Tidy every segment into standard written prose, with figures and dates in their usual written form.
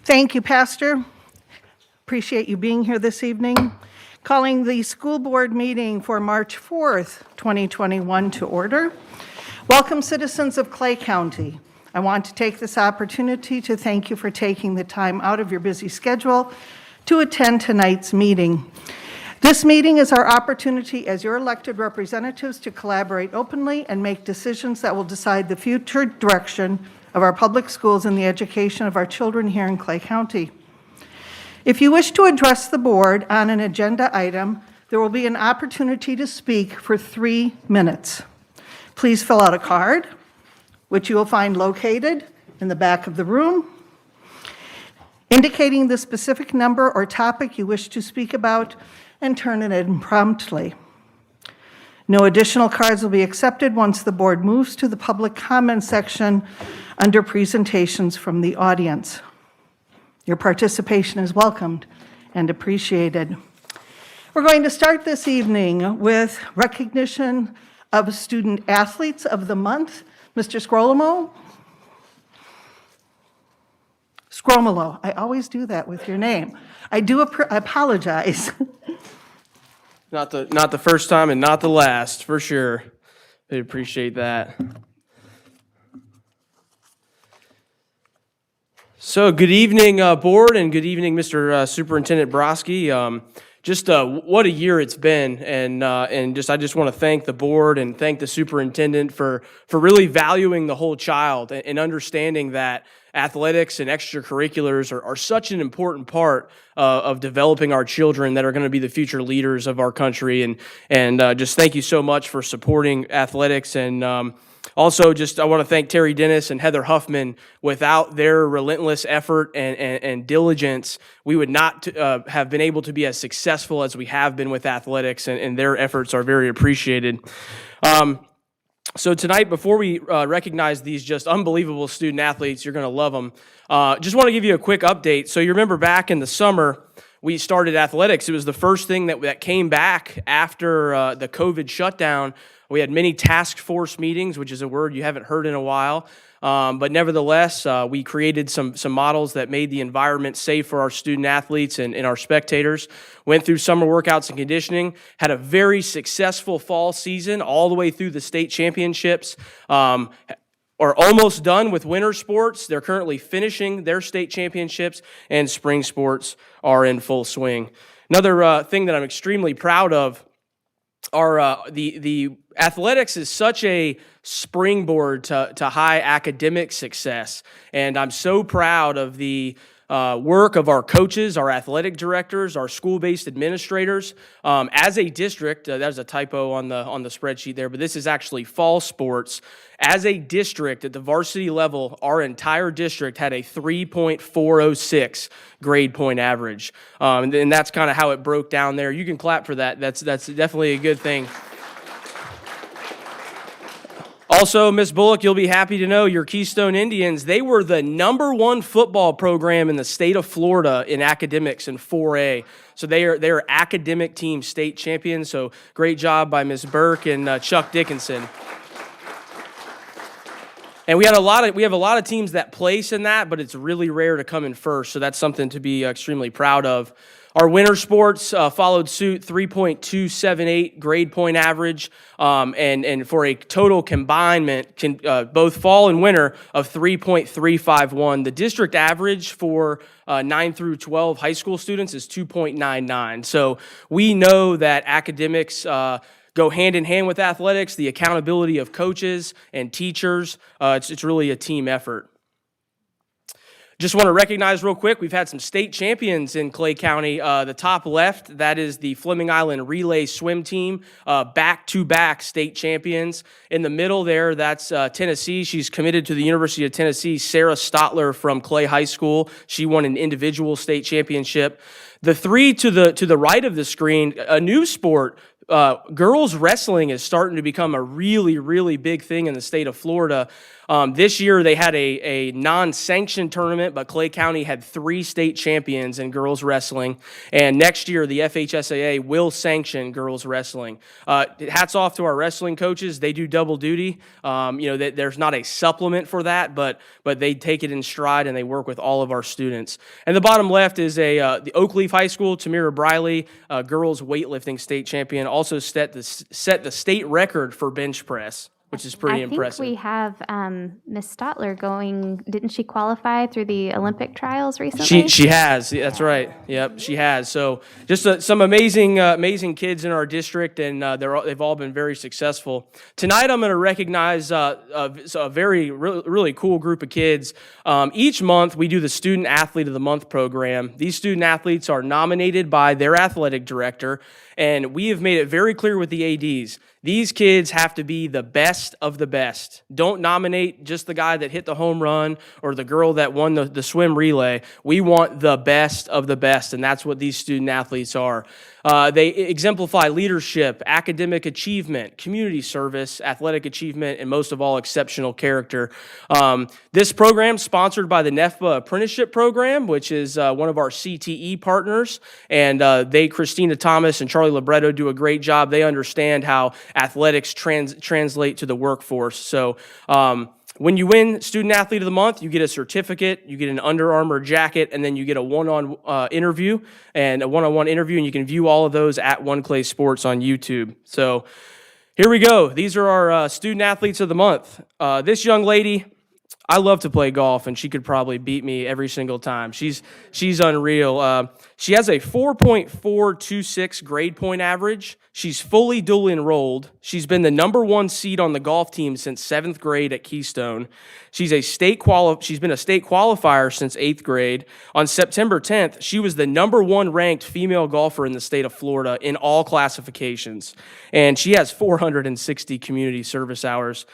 Thank you, Pastor. Appreciate you being here this evening. Calling the school board meeting for March 4th, 2021 to order. Welcome, citizens of Clay County. I want to take this opportunity to thank you for taking the time out of your busy schedule to attend tonight's meeting. This meeting is our opportunity as your elected representatives to collaborate openly and make decisions that will decide the future direction of our public schools and the education of our children here in Clay County. If you wish to address the board on an agenda item, there will be an opportunity to speak for 3 minutes. Please fill out a card, which you will find located in the back of the room, indicating the specific number or topic you wish to speak about, and turn it in promptly. No additional cards will be accepted once the board moves to the public comment section under presentations from the audience. Your participation is welcomed and appreciated. We're going to start this evening with recognition of Student Athletes of the Month. Mr. Scromolo, I always do that with your name. I do apologize. Not the first time and not the last, for sure. I appreciate that. So good evening, board, and good evening, Mr. Superintendent Broski. What a year it's been, and I just want to thank the board and thank the superintendent for really valuing the whole child and understanding that athletics and extracurriculars are such an important part of developing our children that are going to be the future leaders of our country. And just thank you so much for supporting athletics. And also, I want to thank Terry Dennis and Heather Huffman. Without their relentless effort and diligence, we would not have been able to be as successful as we have been with athletics, and their efforts are very appreciated. So tonight, before we recognize these just unbelievable student athletes, you're going to love them, just want to give you a quick update. So you remember back in the summer, we started athletics. It was the first thing that came back after the COVID shutdown. We had many task force meetings, which is a word you haven't heard in a while. But nevertheless, we created some models that made the environment safe for our student athletes and our spectators. Went through summer workouts and conditioning, had a very successful fall season all the way through the state championships. Are almost done with winter sports. They're currently finishing their state championships, and spring sports are in full swing. Another thing that I'm extremely proud of are the athletics is such a springboard to high academic success, and I'm so proud of the work of our coaches, our athletic directors, our school-based administrators. As a district, there's a typo on the spreadsheet there, but this is actually fall sports. As a district at the varsity level, our entire district had a 3.406 grade point average, and that's kind of how it broke down there. You can clap for that. That's definitely a good thing. Also, Ms. Bullock, you'll be happy to know your Keystone Indians, they were the #1 football program in the state of Florida in academics in 4A. So they are academic team state champions. So great job by Ms. Burke and Chuck Dickinson. And we have a lot of teams that place in that, but it's really rare to come in first. So that's something to be extremely proud of. Our winter sports followed suit, 3.278 grade point average, and for a total combined, both fall and winter, of 3.351. The district average for 9 through 12 high school students is 2.99. So we know that academics go hand in hand with athletics, the accountability of coaches and teachers. It's really a team effort. Just want to recognize real quick, we've had some state champions in Clay County. The top left, that is the Fleming Island Relay Swim Team, back-to-back state champions. In the middle there, that's Tennessee. She's committed to the University of Tennessee. Sarah Stotler from Clay High School. She won an individual state championship. The three to the right of the screen, a new sport. Girls wrestling is starting to become a really, really big thing in the state of Florida. This year they had a non-sanctioned tournament, but Clay County had 3 state champions in girls wrestling. And next year the FHSAA will sanction girls wrestling. Hats off to our wrestling coaches. They do double duty. There's not a supplement for that, but they take it in stride and they work with all of our students. And the bottom left is the Oak Leaf High School, Tamira Briley, girls weightlifting state champion, also set the state record for bench press, which is pretty impressive. I think we have Miss Stotler going. Didn't she qualify through the Olympic trials recently? She has. That's right. Yep, she has. So just some amazing kids in our district, and they've all been very successful. Tonight I'm going to recognize a really cool group of kids. Each month we do the Student Athlete of the Month program. These student athletes are nominated by their athletic director, and we have made it very clear with the ADs. These kids have to be the best of the best. Don't nominate just the guy that hit the home run or the girl that won the swim relay. We want the best of the best, and that's what these student athletes are. They exemplify leadership, academic achievement, community service, athletic achievement, and most of all, exceptional character. This program is sponsored by the NEFBA Apprenticeship Program, which is one of our CTE partners, and Christina Thomas and Charlie Libretto do a great job. They understand how athletics translate to the workforce. So when you win Student Athlete of the Month, you get a certificate, you get an Under Armour jacket, and then you get a one-on-one interview, and you can view all of those at One Clay Sports on YouTube. So here we go. These are our Student Athletes of the Month. This young lady, I love to play golf, and she could probably beat me every single time. She's unreal. She has a 4.426 grade point average. She's fully dual enrolled. She's been the number 1 seed on the golf team since 7th grade at Keystone. She's been a state qualifier since 8th grade. On September 10th, she was the number 1 ranked female golfer in the state of Florida in all classifications. And she has 460 community service hours.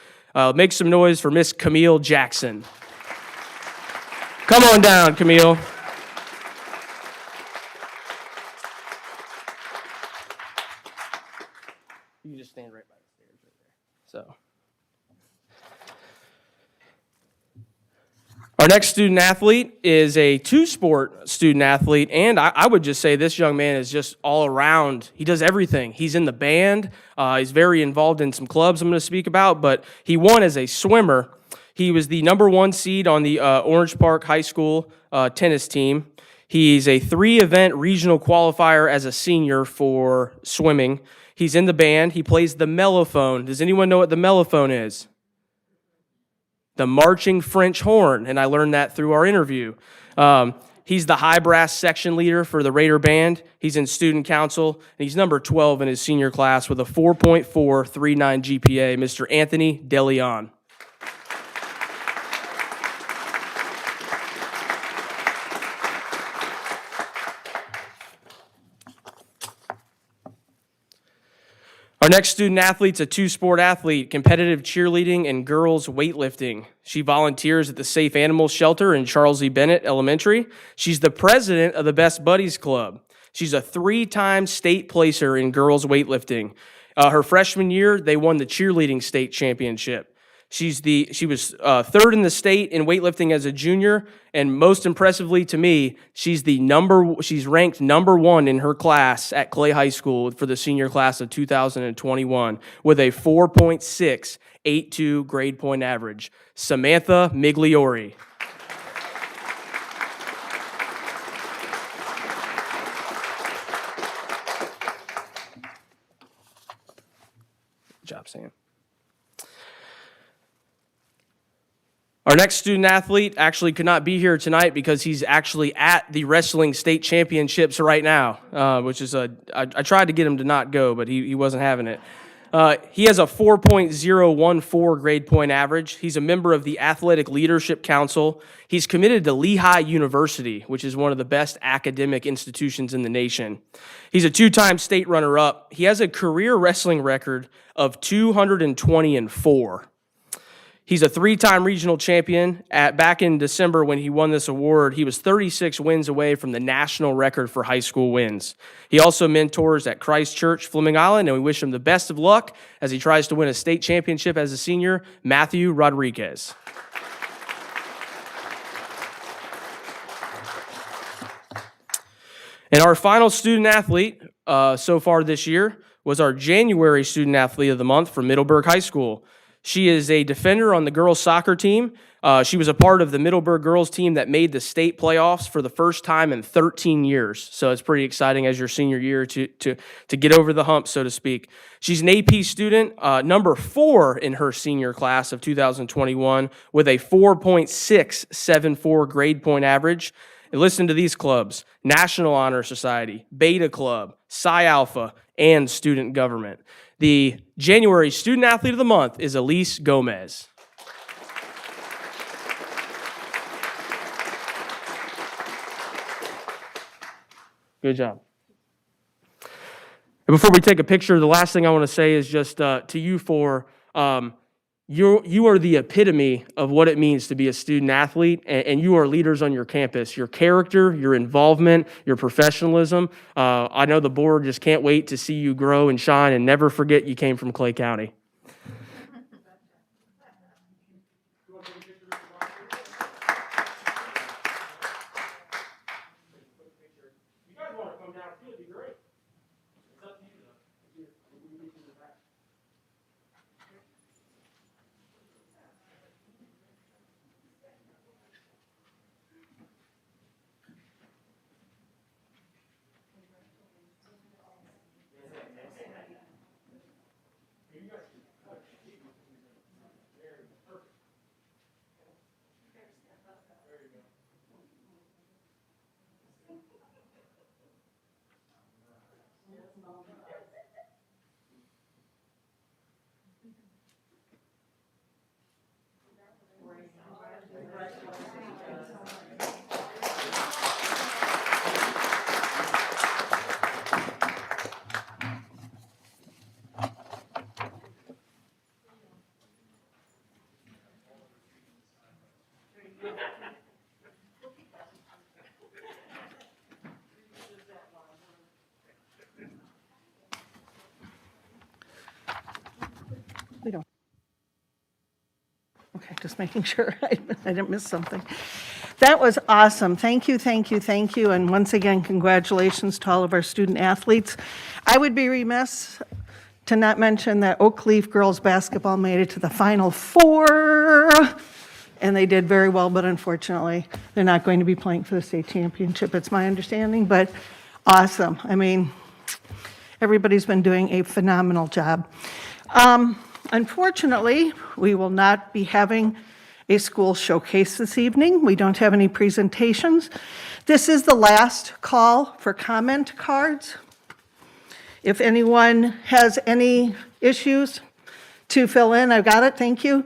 Make some noise for Miss Camille Jackson. Come on down, Camille. You can just stand right by the stairs right there. So, our next student athlete is a 2-sport student athlete, and I would just say this young man is just all around. He does everything. He's in the band. He's very involved in some clubs I'm going to speak about, but he won as a swimmer. He was the number 1 seed on the Orange Park High School tennis team. He's a 3-event regional qualifier as a senior for swimming. He's in the band. He plays the mellophone. Does anyone know what the mellophone is? The marching French horn, and I learned that through our interview. He's the high brass section leader for the Raider Band. He's in student council, and he's number 12 in his senior class with a 4.439 GPA, Mr. Anthony DeLeon. Our next student athlete's a 2-sport athlete, competitive cheerleading and girls weightlifting. She volunteers at the Safe Animals Shelter in Charles E. Bennett Elementary. She's the president of the Best Buddies Club. She's a 3-time state placer in girls weightlifting. Her freshman year, they won the cheerleading state championship. She was 3rd in the state in weightlifting as a junior, and most impressively to me, she's ranked number 1 in her class at Clay High School for the senior class of 2021 with a 4.682 grade point average. Samantha Migliori. Good job, Sam. Our next student athlete actually could not be here tonight because he's actually at the wrestling state championships right now, which is I tried to get him to not go, but he wasn't having it. He has a 4.014 grade point average. He's a member of the Athletic Leadership Council. He's committed to Lehigh University, which is one of the best academic institutions in the nation. He's a 2-time state runner-up. He has a career wrestling record of 220-4. He's a three-time regional champion. Back in December when he won this award, he was 36 wins away from the national record for high school wins. He also mentors at Christ Church, Fleming Island, and we wish him the best of luck as he tries to win a state championship as a senior, Matthew Rodriguez. And our final student athlete so far this year was our January Student Athlete of the Month from Middleburg High School. She is a defender on the girls' soccer team. She was a part of the Middleburg girls team that made the state playoffs for the first time in 13 years. So it's pretty exciting as your senior year to get over the hump, so to speak. She's an AP student, number 4 in her senior class of 2021 with a 4.674 grade point average. And listen to these clubs: National Honor Society, Beta Club, Psi Alpha, and Student Government. The January Student Athlete of the Month is Elise Gomez. Good job. And before we take a picture, the last thing I want to say is just to you four, you are the epitome of what it means to be a student athlete, and you are leaders on your campus. Your character, your involvement, your professionalism. I know the board just can't wait to see you grow and shine, and never forget you came from Clay County. We don't. Okay, just making sure I didn't miss something. That was awesome. Thank you, thank you, thank you. And once again, congratulations to all of our student athletes. I would be remiss to not mention that Oak Leaf girls basketball made it to the Final Four, and they did very well, but unfortunately, they're not going to be playing for the state championship, it's my understanding, but awesome. I mean, everybody's been doing a phenomenal job. Unfortunately, we will not be having a school showcase this evening. We don't have any presentations. This is the last call for comment cards. If anyone has any issues to fill in, I've got it, thank you.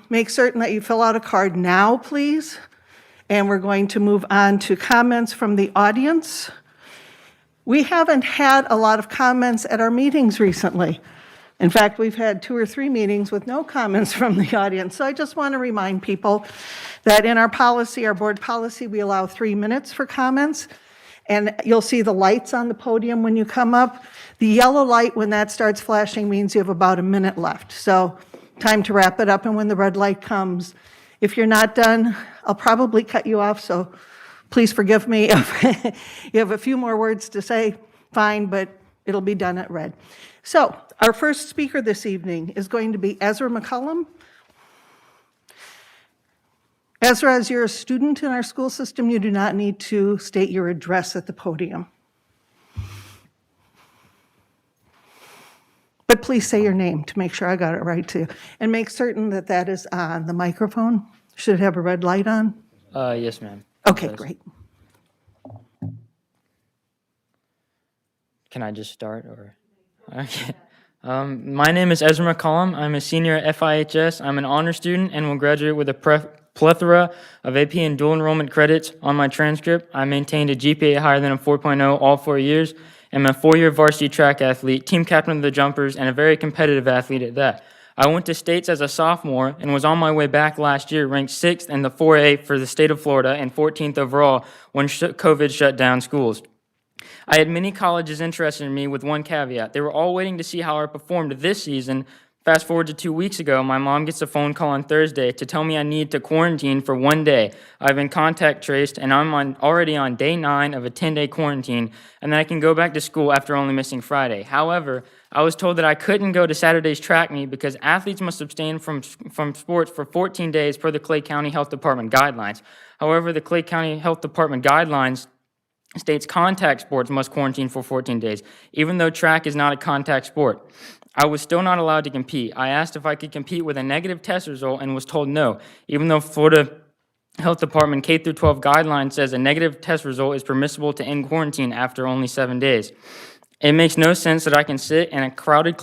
Make certain that you fill out a card now, please. And we're going to move on to comments from the audience. We haven't had a lot of comments at our meetings recently. In fact, we've had 2 or 3 meetings with no comments from the audience. So I just want to remind people that in our policy, our board policy, we allow 3 minutes for comments. And you'll see the lights on the podium when you come up. The yellow light, when that starts flashing, means you have about a minute left. So time to wrap it up. And when the red light comes, if you're not done, I'll probably cut you off. So please forgive me if you have a few more words to say, fine, but it'll be done at red. So our first speaker this evening is going to be Ezra McCullum. Ezra, as you're a student in our school system, you do not need to state your address at the podium. But please say your name to make sure I got it right too. And make certain that that is on the microphone. Should it have a red light on? Yes, ma'am. Okay, Yes. great. Can I just start or? Okay. My name is Ezra McCollum. I'm a senior at FIHS. I'm an honor student and will graduate with a plethora of AP and dual enrollment credits on my transcript. I maintained a GPA higher than a 4.0 all 4 years. I'm a 4-year varsity track athlete, team captain of the Jumpers, and a very competitive athlete at that. I went to states as a sophomore and was on my way back last year, ranked 6th in the 4A for the state of Florida and 14th overall when COVID shut down schools. I had many colleges interested in me with one caveat. They were all waiting to see how I performed this season. Fast forward to 2 weeks ago, my mom gets a phone call on Thursday to tell me I need to quarantine for 1 day. I've been contact traced, and I'm already on day 9 of a 10-day quarantine, and then I can go back to school after only missing Friday. However, I was told that I couldn't go to Saturday's track meet because athletes must abstain from sports for 14 days per the Clay County Health Department guidelines. However, the Clay County Health Department guidelines states contact sports must quarantine for 14 days, even though track is not a contact sport. I was still not allowed to compete. I asked if I could compete with a negative test result and was told no, even though Florida Health Department K-12 guideline says a negative test result is permissible to end quarantine after only 7 days. It makes no sense that I can sit in a crowded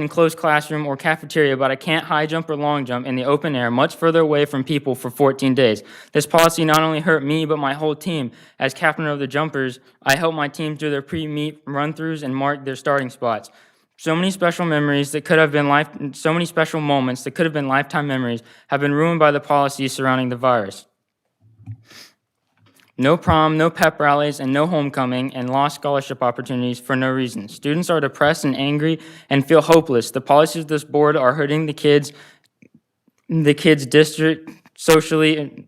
and closed classroom or cafeteria, but I can't high jump or long jump in the open air much further away from people for 14 days. This policy not only hurt me, but my whole team. As captain of the jumpers, I help my team do their pre-meet run-throughs and mark their starting spots. So many special memories that could have been so many special moments that could have been lifetime memories have been ruined by the policies surrounding the virus. No prom, no pep rallies, and no homecoming, and lost scholarship opportunities for no reason. Students are depressed and angry and feel hopeless. The policies of this board are hurting the kids district, socially,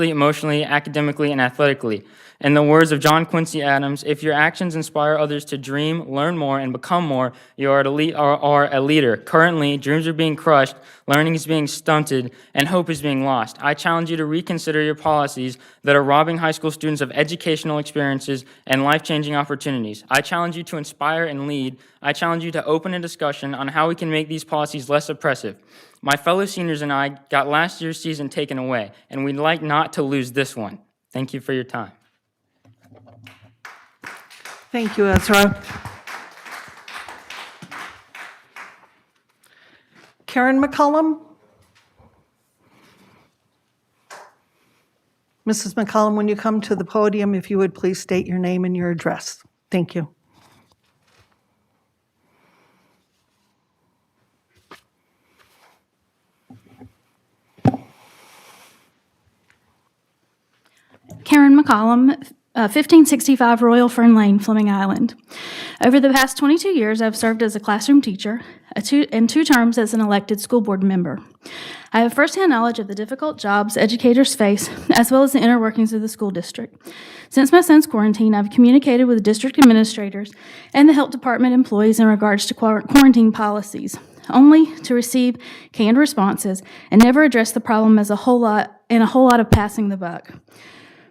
emotionally, academically, and athletically. In the words of John Quincy Adams, if your actions inspire others to dream, learn more, and become more, you are a leader. Currently, dreams are being crushed, learning is being stunted, and hope is being lost. I challenge you to reconsider your policies that are robbing high school students of educational experiences and life-changing opportunities. I challenge you to inspire and lead. I challenge you to open a discussion on how we can make these policies less oppressive. My fellow seniors and I got last year's season taken away, and we'd like not to lose this one. Thank you for your time. Thank you, Ezra. Karen McCollum? Mrs. McCollum, when you come to the podium, if you would please state your name and your address. Thank you. Karen McCollum, 1565 Royal Fern Lane, Fleming Island. Over the past 22 years, I've served as a classroom teacher and 2 terms as an elected school board member. I have firsthand knowledge of the difficult jobs educators face, as well as the inner workings of the school district. Since my son's quarantine, I've communicated with district administrators and the health department employees in regards to quarantine policies, only to receive canned responses and never address the problem as a whole lot of passing the buck.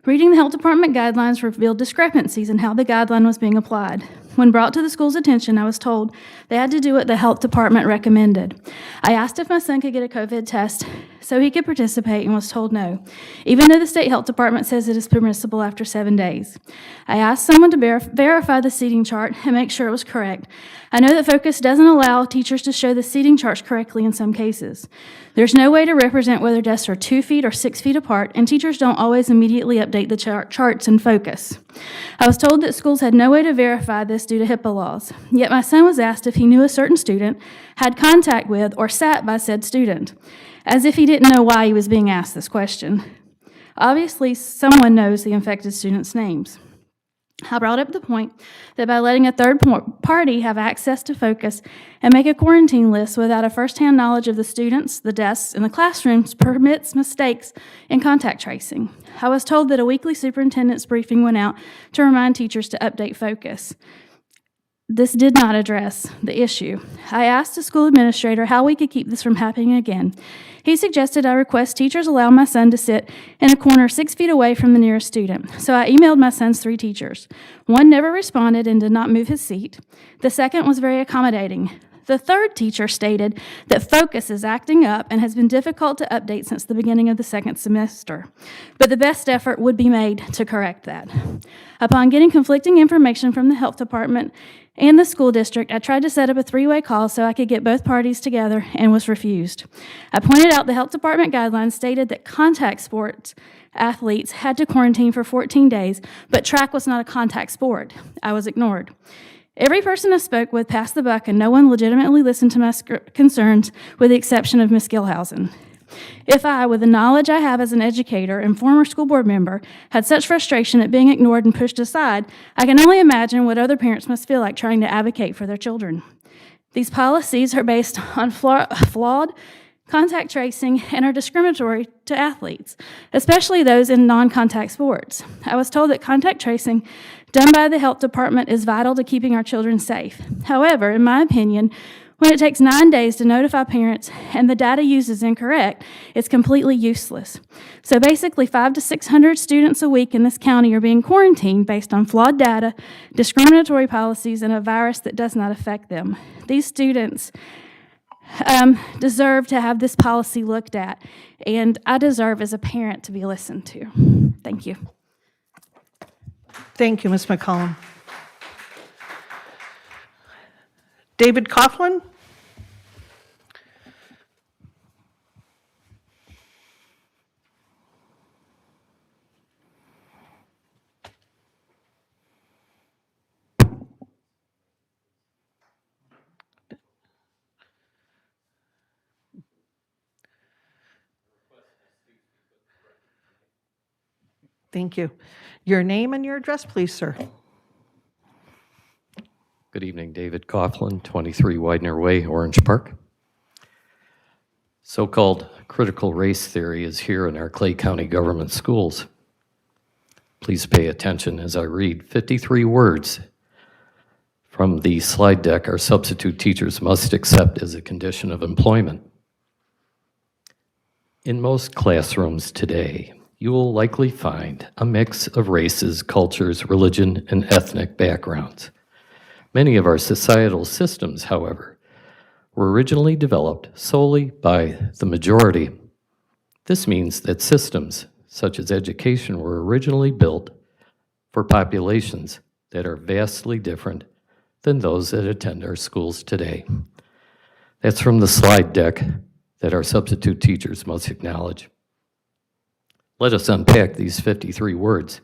Reading the health department guidelines revealed discrepancies in how the guideline was being applied. When brought to the school's attention, I was told they had to do what the health department recommended. I asked if my son could get a COVID test so he could participate and was told no, even though the state health department says it is permissible after 7 days. I asked someone to verify the seating chart and make sure it was correct. I know that Focus doesn't allow teachers to show the seating charts correctly in some cases. There's no way to represent whether desks are 2 feet or 6 feet apart, and teachers don't always immediately update the charts in Focus. I was told that schools had no way to verify this due to HIPAA laws, yet my son was asked if he knew a certain student, had contact with, or sat by said student, as if he didn't know why he was being asked this question. Obviously, someone knows the infected students' names. I brought up the point that by letting a third party have access to Focus and make a quarantine list without a firsthand knowledge of the students, the desks, and the classrooms permits mistakes in contact tracing. I was told that a weekly superintendent's briefing went out to remind teachers to update Focus. This did not address the issue. I asked the school administrator how we could keep this from happening again. He suggested I request teachers allow my son to sit in a corner 6 feet away from the nearest student. So I emailed my son's 3 teachers. One never responded and did not move his seat. The second was very accommodating. The third teacher stated that Focus is acting up and has been difficult to update since the beginning of the second semester, but the best effort would be made to correct that. Upon getting conflicting information from the health department and the school district, I tried to set up a 3-way call so I could get both parties together and was refused. I pointed out the health department guidelines stated that contact sports athletes had to quarantine for 14 days, but track was not a contact sport. I was ignored. Every person I spoke with passed the buck, and no one legitimately listened to my concerns, with the exception of Ms. Gilhausen. If I, with the knowledge I have as an educator and former school board member, had such frustration at being ignored and pushed aside, I can only imagine what other parents must feel like trying to advocate for their children. These policies are based on flawed contact tracing and are discriminatory to athletes, especially those in non-contact sports. I was told that contact tracing done by the health department is vital to keeping our children safe. However, in my opinion, when it takes 9 days to notify parents and the data used is incorrect, it's completely useless. So basically, 500 to 600 students a week in this county are being quarantined based on flawed data, discriminatory policies, and a virus that does not affect them. These students deserve to have this policy looked at, and I deserve as a parent to be listened to. Thank you. Thank you, Ms. McCollum. David Coughlin? Thank you. Your name and your address, please, sir. Good evening, David Coughlin, 23 Widener Way, Orange Park. So-called critical race theory is here in our Clay County government schools. Please pay attention as I read 53 words from the slide deck our substitute teachers must accept as a condition of employment. In most classrooms today, you will likely find a mix of races, cultures, religion, and ethnic backgrounds. Many of our societal systems, however, were originally developed solely by the majority. This means that systems such as education were originally built for populations that are vastly different than those that attend our schools today. That's from the slide deck that our substitute teachers must acknowledge. Let us unpack these 53 words.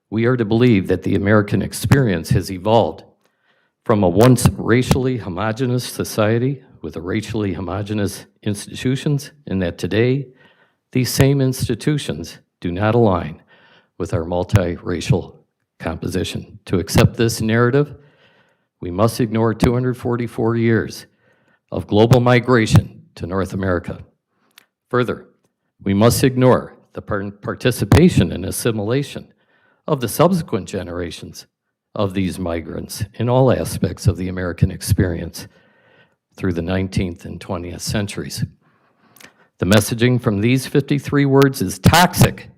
We are to believe that the American experience has evolved from a once racially homogeneous society with racially homogeneous institutions, and that today these same institutions do not align with our multiracial composition. To accept this narrative, we must ignore 244 years of global migration to North America. Further, we must ignore the participation and assimilation of the subsequent generations of these migrants in all aspects of the American experience through the 19th and 20th centuries. The messaging from these 53 words is toxic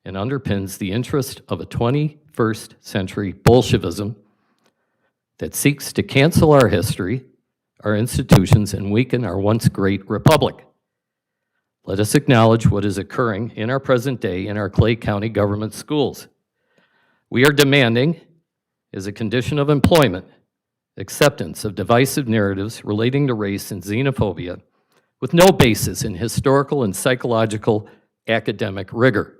and underpins the interest of a 21st century Bolshevism that seeks to cancel our history, our institutions, and weaken our once great republic. Let us acknowledge what is occurring in our present day in our Clay County government schools. We are demanding, as a condition of employment, acceptance of divisive narratives relating to race and xenophobia with no basis in historical and psychological academic rigor.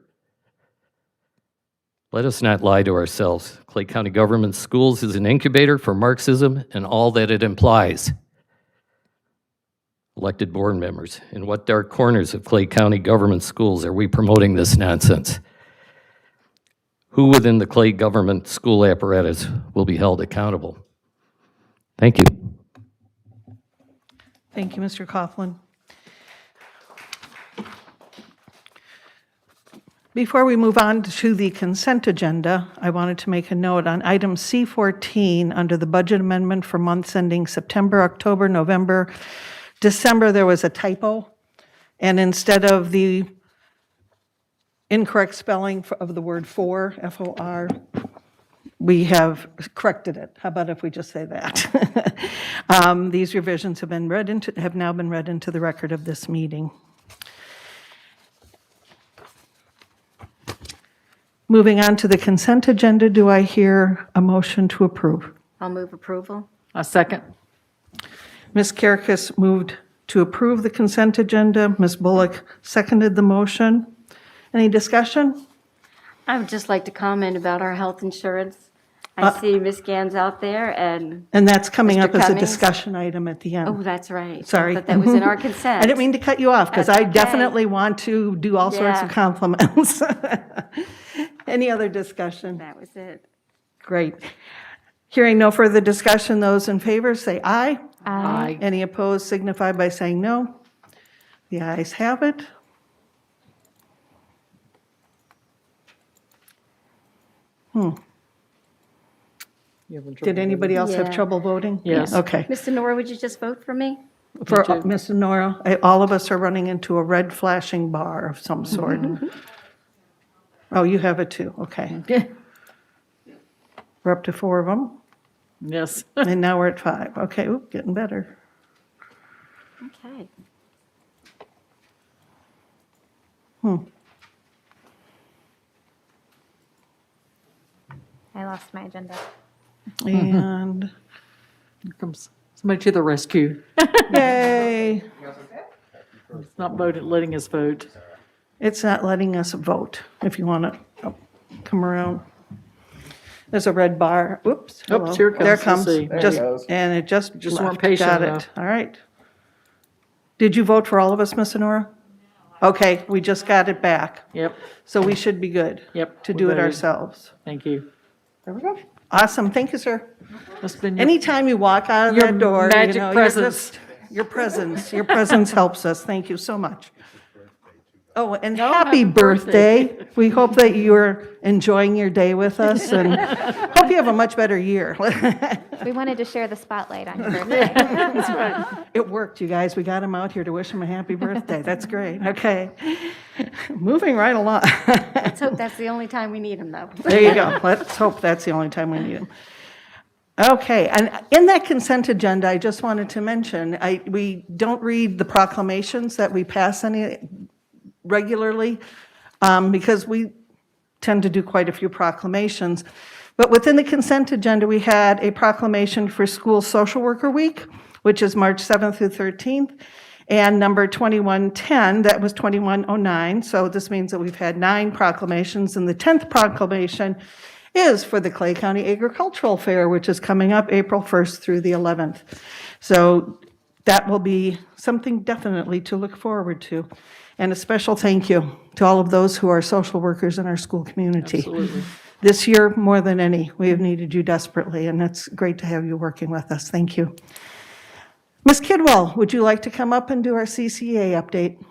Let us not lie to ourselves. Clay County government schools is an incubator for Marxism and all that it implies. Elected board members, in what dark corners of Clay County government schools are we promoting this nonsense? Who within the Clay government school apparatus will be held accountable? Thank you. Thank you, Mr. Coughlin. Before we move on to the consent agenda, I wanted to make a note on item C14 under the budget amendment for months ending September, October, November, December. There was a typo, and instead of the incorrect spelling of the word for, F-O-R, we have corrected it. How about if we just say that? These revisions have now been read into the record of this meeting. Moving on to the consent agenda, do I hear a motion to approve? I'll move approval. A second. Ms. Karakis moved to approve the consent agenda. Ms. Bullock seconded the motion. Any discussion? I would just like to comment about our health insurance. I see Ms. Gans out there, and, And that's coming Mr. up as a Cummings? discussion item at the end. oh, that's right. Sorry. But that was in our consent. I didn't mean to cut you off, because That's I okay. definitely want to do all sorts of Yeah. compliments. Any other discussion? That was it. Great. Hearing no further discussion, those in favor say aye. Aye. Any opposed signify by saying no. The ayes have it. Did anybody else have Yeah. trouble voting? Yes. Okay. Mr. Nora, would you just vote for me? For Mr. Nora, all of us are running into a red flashing bar of some sort. Oh, you have it too, okay. We're up to 4 of them, Yes. and now we're at 5. Okay, oop, getting better. Okay. I lost my agenda. And Here comes somebody to the rescue. yay, It's not letting us vote. it's not letting us vote, if you want to come around. There's a red bar, oops. Oops, hello. here it There comes. Let's comes, see. just, and it just Just weren't left. patient Got it, enough. all right. Did you vote for all of us, Miss Honora? Okay, we just got it back, Yep, so we should be good. Yep, To we do it voted. ourselves. thank you. There we go. Awesome, thank you, sir. That's been your, Anytime you walk out of Your that door, you magic know, presence. your presence helps us. Thank you so much. Oh, and No, happy happy birthday. birthday. We hope that you're enjoying your day with us and hope you have a much better year. We wanted to share the spotlight on your birthday. It worked, you guys. We got him out here to wish him a happy birthday. That's great. Okay. Moving right along. Let's hope that's the only time we need him, though. There you go. Let's hope that's the only time we need them. Okay, and in that consent agenda, I just wanted to mention, we don't read the proclamations that we pass regularly, because we tend to do quite a few proclamations. But within the consent agenda, we had a proclamation for School Social Worker Week, which is March 7th through 13th, and number 2110, that was 2109. So this means that we've had 9 proclamations, and the 10th proclamation is for the Clay County Agricultural Fair, which is coming up April 1st through the 11th. So that will be something definitely to look forward to. And a special thank you to all of those who are social workers in our school community. absolutely. This year, more than any, we have needed you desperately, and it's great to have you working with us. Thank you. Ms. Kidwell, would you like to come up and do our CCA update?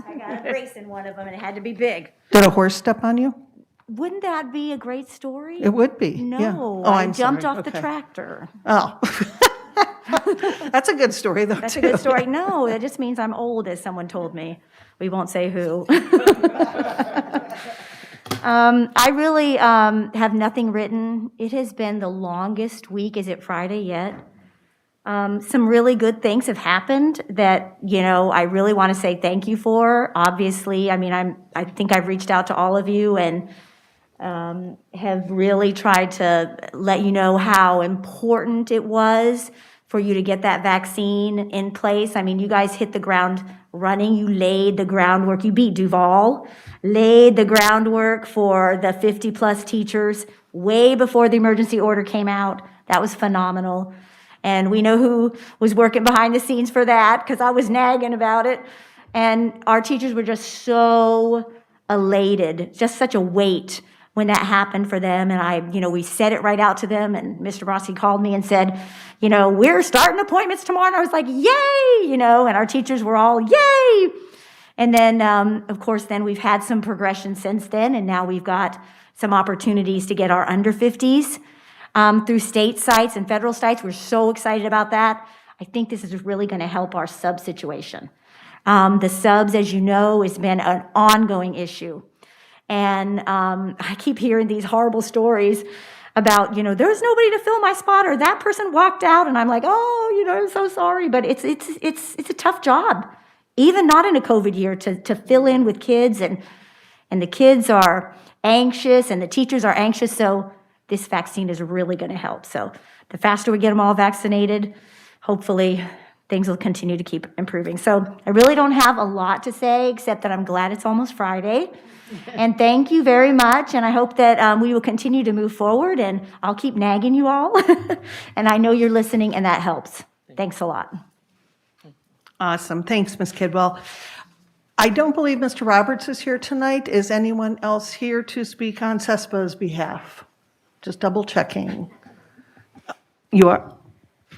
I got a brace in one of them, and it had to be big. Did a horse step on you? Wouldn't that be a great story? It would be, yeah. No, Oh, I I'm jumped sorry. off the Okay. tractor. Oh. That's a good story, though, too. That's a good story. No, that just means I'm old, as someone told me. We won't say who. I really have nothing written. It has been the longest week. Is it Friday yet? Some really good things have happened that, I really want to say thank you for. Obviously, I think I've reached out to all of you and have really tried to let you know how important it was for you to get that vaccine in place. You guys hit the ground running. You laid the groundwork. You beat Duval, laid the groundwork for the 50-plus teachers way before the emergency order came out. That was phenomenal. And we know who was working behind the scenes for that, because I was nagging about it. And our teachers were just so elated, just such a weight when that happened for them. And we said it right out to them. And Mr. Rossi called me and said, we're starting appointments tomorrow. And I was like, yay, and our teachers were all, yay. And then, of course, then we've had some progression since then. And now we've got some opportunities to get our under 50s through state sites and federal sites. We're so excited about that. I think this is really going to help our sub situation. The subs, as you know, has been an ongoing issue. And I keep hearing these horrible stories about, there's nobody to fill my spot, or that person walked out, and I'm like, oh, I'm so sorry. But it's a tough job, even not in a COVID year, to fill in with kids, and the kids are anxious, and the teachers are anxious. So this vaccine is really going to help. So the faster we get them all vaccinated, hopefully things will continue to keep improving. So I really don't have a lot to say, except that I'm glad it's almost Friday. And thank you very much, and I hope that we will continue to move forward, and I'll keep nagging you all. And I know you're listening, and that helps. Thanks a lot. Awesome. Thanks, Ms. Kidwell. I don't believe Mr. Roberts is here tonight. Is anyone else here to speak on CESPA's behalf? Just double checking. You are?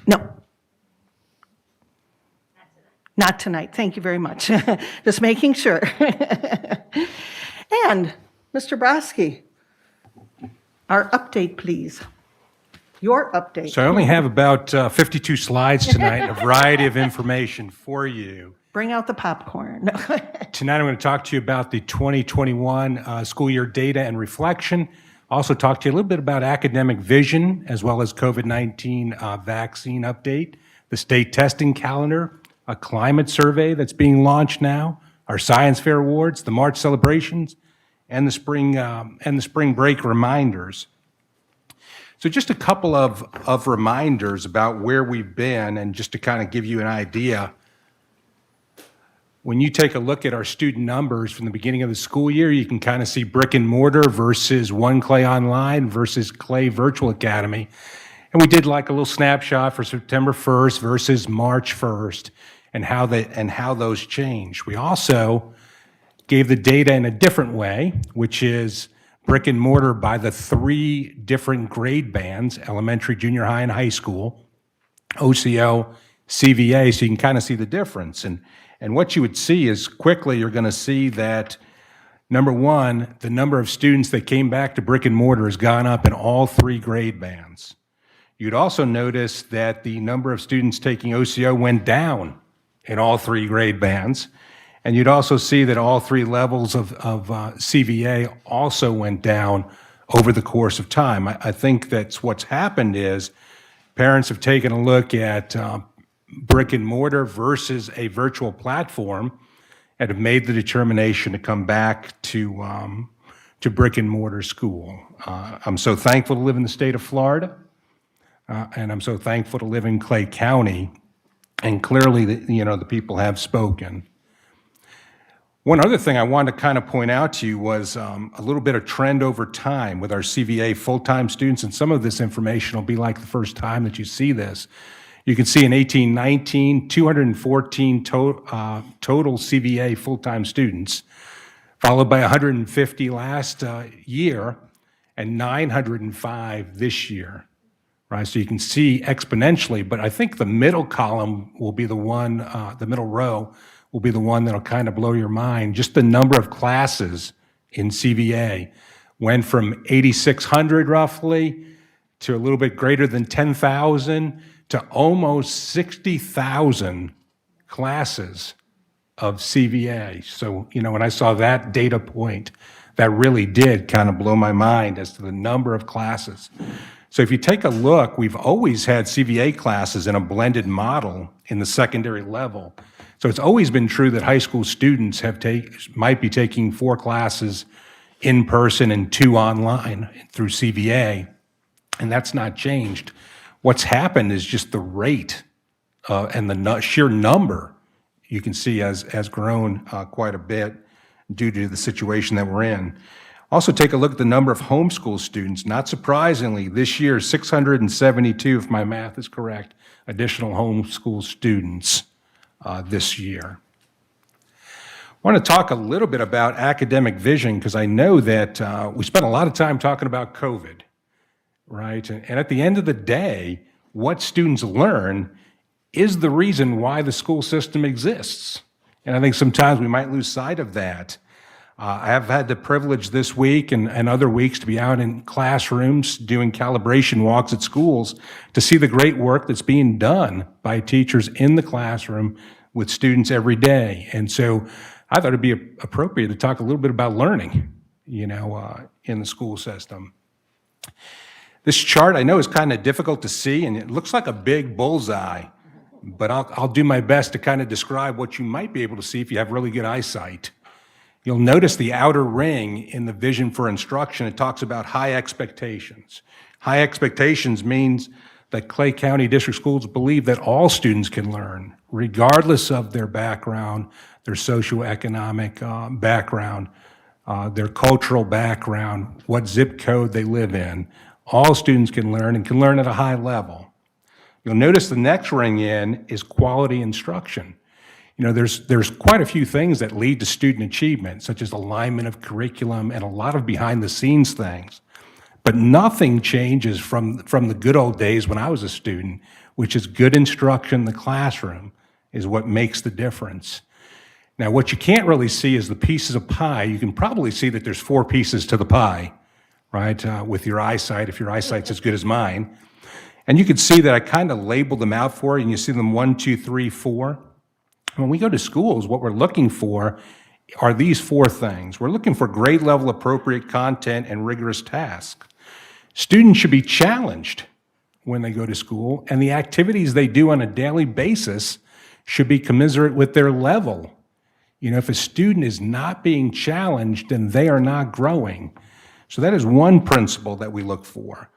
No. Not tonight. Thank you very much. Just making sure. And Mr. Broski, our update, please. Your update. So I only have about 52 slides tonight, a variety of information for you. Bring out the popcorn. Tonight I'm going to talk to you about the 2021 school year data and reflection. Also talk to you a little bit about academic vision as well as COVID-19 vaccine update, the state testing calendar, a climate survey that's being launched now, our science fair awards, the March celebrations, and the spring break reminders. So just a couple of reminders about where we've been, and just to kind of give you an idea. When you take a look at our student numbers from the beginning of the school year, you can kind of see brick and mortar versus One Clay Online versus Clay Virtual Academy. And we did like a little snapshot for September 1st versus March 1st and how those changed. We also gave the data in a different way, which is brick and mortar by the 3 different grade bands, elementary, junior high, and high school, OCO, CVA, so you can kind of see the difference. And what you would see is quickly you're going to see that, number one, the number of students that came back to brick and mortar has gone up in all 3 grade bands. You'd also notice that the number of students taking OCO went down in all 3 grade bands. And you'd also see that all 3 levels of CVA also went down over the course of time. I think that's what's happened is parents have taken a look at brick and mortar versus a virtual platform and have made the determination to come back to brick and mortar school. I'm so thankful to live in the state of Florida, and I'm so thankful to live in Clay County, and clearly the people have spoken. One other thing I wanted to kind of point out to you was a little bit of trend over time with our CVA full-time students, and some of this information will be like the first time that you see this. You can see in 18-19, 214 total CVA full-time students, followed by 150 last year and 905 this year, right? So you can see exponentially, but I think the middle column will be the one, the middle row will be the one that'll kind of blow your mind. Just the number of classes in CVA went from 8,600 roughly to a little bit greater than 10,000 to almost 60,000 classes of CVA. So, when I saw that data point, that really did kind of blow my mind as to the number of classes. So if you take a look, we've always had CVA classes in a blended model in the secondary level. So it's always been true that high school students might be taking 4 classes in person and 2 online through CVA, and that's not changed. What's happened is just the rate and the sheer number, you can see, has grown quite a bit due to the situation that we're in. Also, take a look at the number of homeschool students. Not surprisingly, this year, 672, if my math is correct, additional homeschool students this year. I want to talk a little bit about academic vision because I know that we spent a lot of time talking about COVID, right? And at the end of the day, what students learn is the reason why the school system exists. And I think sometimes we might lose sight of that. I have had the privilege this week and other weeks to be out in classrooms doing calibration walks at schools to see the great work that's being done by teachers in the classroom with students every day. And so I thought it'd be appropriate to talk a little bit about learning, in the school system. This chart I know is kind of difficult to see, and it looks like a big bullseye, but I'll do my best to kind of describe what you might be able to see if you have really good eyesight. You'll notice the outer ring in the vision for instruction. It talks about high expectations. High expectations means that Clay County District Schools believe that all students can learn, regardless of their background, their socioeconomic background, their cultural background, what zip code they live in. All students can learn and can learn at a high level. You'll notice the next ring in is quality instruction. You know, there's quite a few things that lead to student achievement, such as alignment of curriculum and a lot of behind-the-scenes things. But nothing changes from the good old days when I was a student, which is good instruction in the classroom is what makes the difference. Now, what you can't really see is the pieces of pie. You can probably see that there's 4 pieces to the pie, right, with your eyesight, if your eyesight's as good as mine. And you can see that I kind of labeled them out for you, and you see them 1, 2, 3, 4. When we go to schools, what we're looking for are these 4 things. We're looking for grade level appropriate content and rigorous tasks. Students should be challenged when they go to school, and the activities they do on a daily basis should be commensurate with their level. You know, if a student is not being challenged, then they are not growing. So that is one principle that we look for.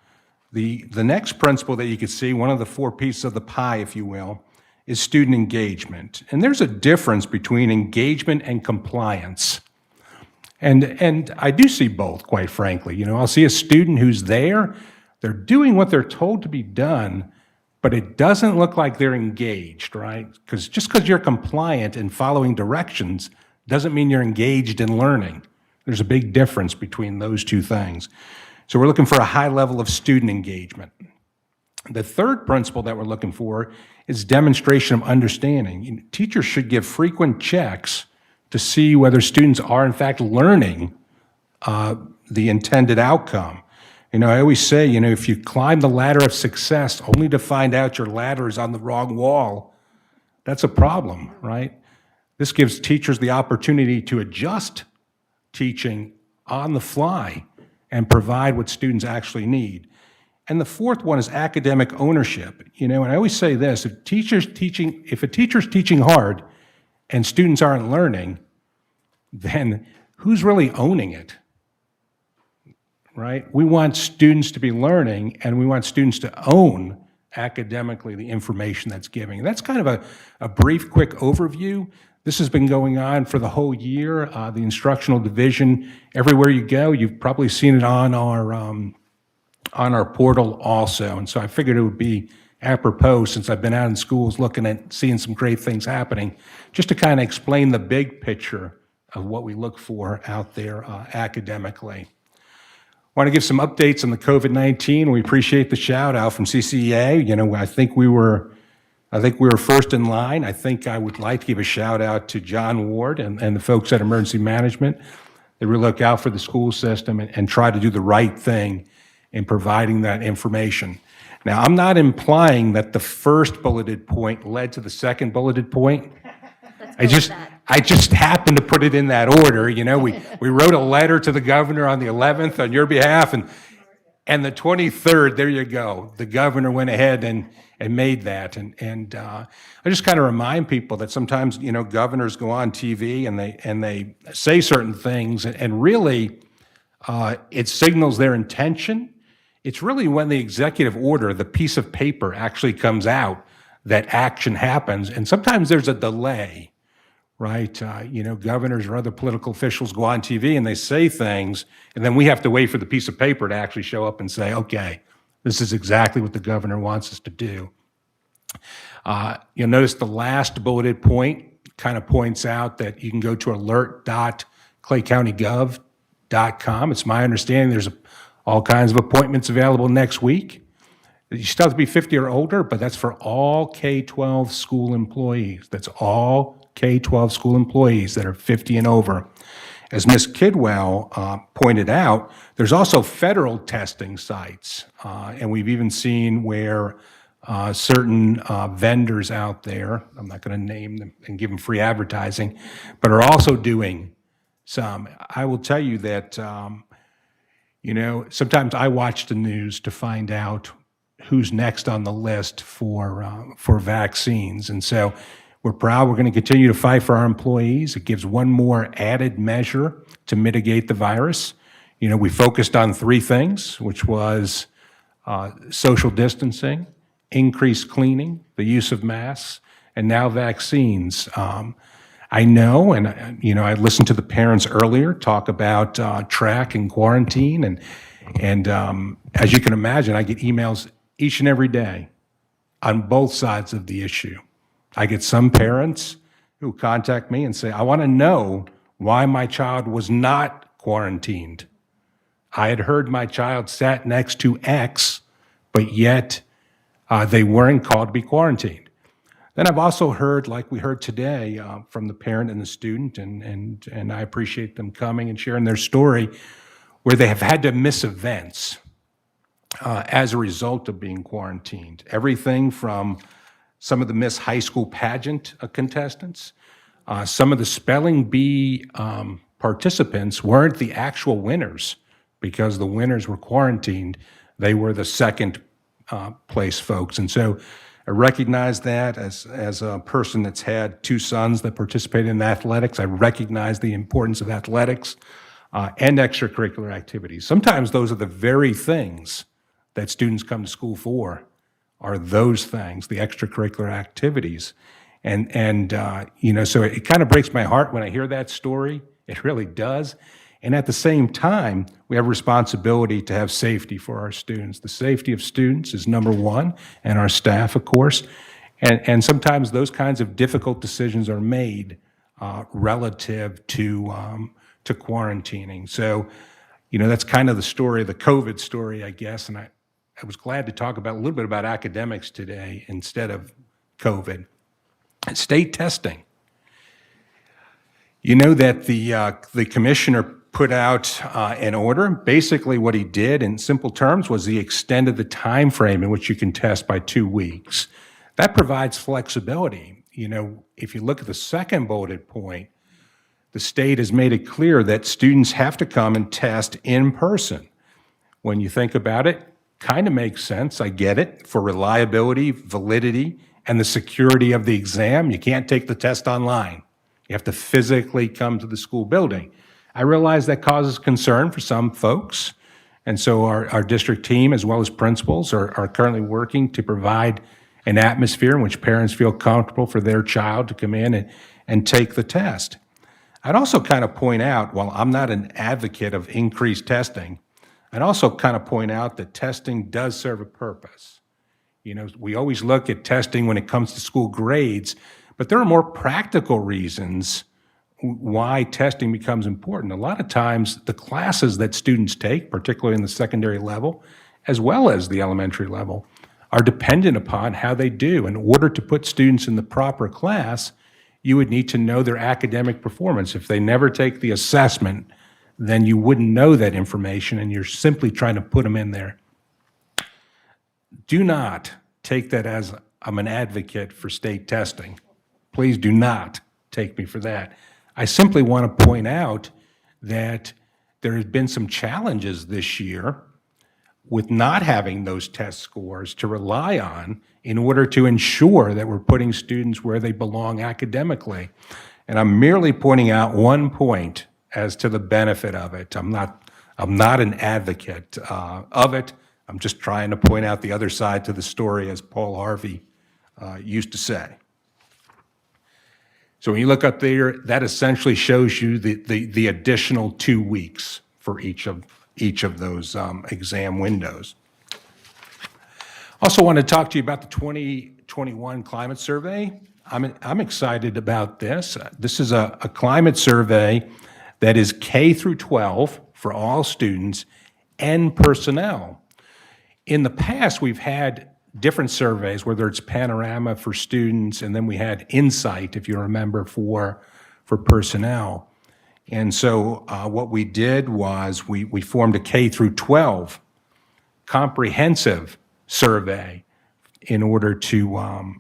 The next principle that you can see, one of the 4 pieces of the pie, if you will, is student engagement. And there's a difference between engagement and compliance. And I do see both, quite frankly. You know, I'll see a student who's there, they're doing what they're told to be done, but it doesn't look like they're engaged, right? Because just because you're compliant and following directions doesn't mean you're engaged in learning. There's a big difference between those 2 things. So we're looking for a high level of student engagement. The third principle that we're looking for is demonstration of understanding. Teachers should give frequent checks to see whether students are in fact learning the intended outcome. You know, I always say, you know, if you climb the ladder of success only to find out your ladder is on the wrong wall, that's a problem, right? This gives teachers the opportunity to adjust teaching on the fly and provide what students actually need. And the fourth one is academic ownership. You know, and I always say this, if a teacher's teaching hard and students aren't learning, then who's really owning it? Right? We want students to be learning, and we want students to own academically the information that's giving. And that's kind of a brief, quick overview. This has been going on for the whole year. The instructional division, everywhere you go, you've probably seen it on our portal also. And so I figured it would be apropos, since I've been out in schools looking at seeing some great things happening, just to kind of explain the big picture of what we look for out there academically. I want to give some updates on the COVID-19. We appreciate the shout out from CCEA. You know, I think we were first in line. I think I would like to give a shout out to John Ward and the folks at Emergency Management. They really look out for the school system and try to do the right thing in providing that information. Now, I'm not implying that the first bulleted point led to the second bulleted point. I just happened to put it in that order. You know, we wrote a letter to the governor on the 11th on your behalf, and the 23rd, there you go. The governor went ahead and made that. And I just kind of remind people that sometimes, you know, governors go on TV and they say certain things, and really it signals their intention. It's really when the executive order, the piece of paper, actually comes out that action happens. And sometimes there's a delay, right? You know, governors or other political officials go on TV and they say things, and then we have to wait for the piece of paper to actually show up and say, okay, this is exactly what the governor wants us to do. You'll notice the last bulleted point kind of points out that you can go to alert.claycountygov.com. It's my understanding there's all kinds of appointments available next week. You still have to be 50 or older, but that's for all K-12 school employees. That's all K-12 school employees that are 50 and over. As Ms. Kidwell pointed out, there's also federal testing sites, and we've even seen where certain vendors out there, I'm not going to name them and give them free advertising, but are also doing some. I will tell you that, you know, sometimes I watch the news to find out who's next on the list for vaccines. And so we're proud. We're going to continue to fight for our employees. It gives one more added measure to mitigate the virus. You know, we focused on 3 things, which was social distancing, increased cleaning, the use of masks, and now vaccines. I know, and I listened to the parents earlier talk about track and quarantine, and as you can imagine, I get emails each and every day on both sides of the issue. I get some parents who contact me and say, I want to know why my child was not quarantined. I had heard my child sat next to X, but yet they weren't called to be quarantined. Then I've also heard, like we heard today, from the parent and the student, and I appreciate them coming and sharing their story, where they have had to miss events as a result of being quarantined. Everything from some of the Miss High School pageant contestants, some of the spelling bee participants weren't the actual winners because the winners were quarantined. They were the second place folks. And so I recognize that as a person that's had two sons that participated in athletics. I recognize the importance of athletics and extracurricular activities. Sometimes those are the very things that students come to school for, are those things, the extracurricular activities. And so it kind of breaks my heart when I hear that story. It really does. And at the same time, we have a responsibility to have safety for our students. The safety of students is number one, and our staff, of course. And sometimes those kinds of difficult decisions are made relative to quarantining. So, that's kind of the story, the COVID story, I guess. And I was glad to talk about a little bit about academics today instead of COVID. State testing. You know that the commissioner put out an order. Basically what he did in simple terms was he extended the time frame in which you can test by 2 weeks. That provides flexibility. If you look at the second bulleted point, the state has made it clear that students have to come and test in person. When you think about it, kind of makes sense. I get it. For reliability, validity, and the security of the exam, you can't take the test online. You have to physically come to the school building. I realize that causes concern for some folks, and so our district team, as well as principals, are currently working to provide an atmosphere in which parents feel comfortable for their child to come in and take the test. I'd also kind of point out, while I'm not an advocate of increased testing, I'd also kind of point out that testing does serve a purpose. We always look at testing when it comes to school grades, but there are more practical reasons why testing becomes important. A lot of times, the classes that students take, particularly in the secondary level, as well as the elementary level, are dependent upon how they do. In order to put students in the proper class, you would need to know their academic performance. If they never take the assessment, then you wouldn't know that information, and you're simply trying to put them in there. Do not take that as I'm an advocate for state testing. Please do not take me for that. I simply want to point out that there have been some challenges this year with not having those test scores to rely on in order to ensure that we're putting students where they belong academically. And I'm merely pointing out one point as to the benefit of it. I'm not an advocate of it. I'm just trying to point out the other side to the story, as Paul Harvey used to say. So when you look up there, that essentially shows you the additional 2 weeks for each of those exam windows. Also want to talk to you about the 2021 climate survey. I'm excited about this. This is a climate survey that is K through 12 for all students and personnel. In the past, we've had different surveys, whether it's Panorama for students, and then we had Insight, if you remember, for personnel. And so what we did was we formed a K through 12 comprehensive survey in order to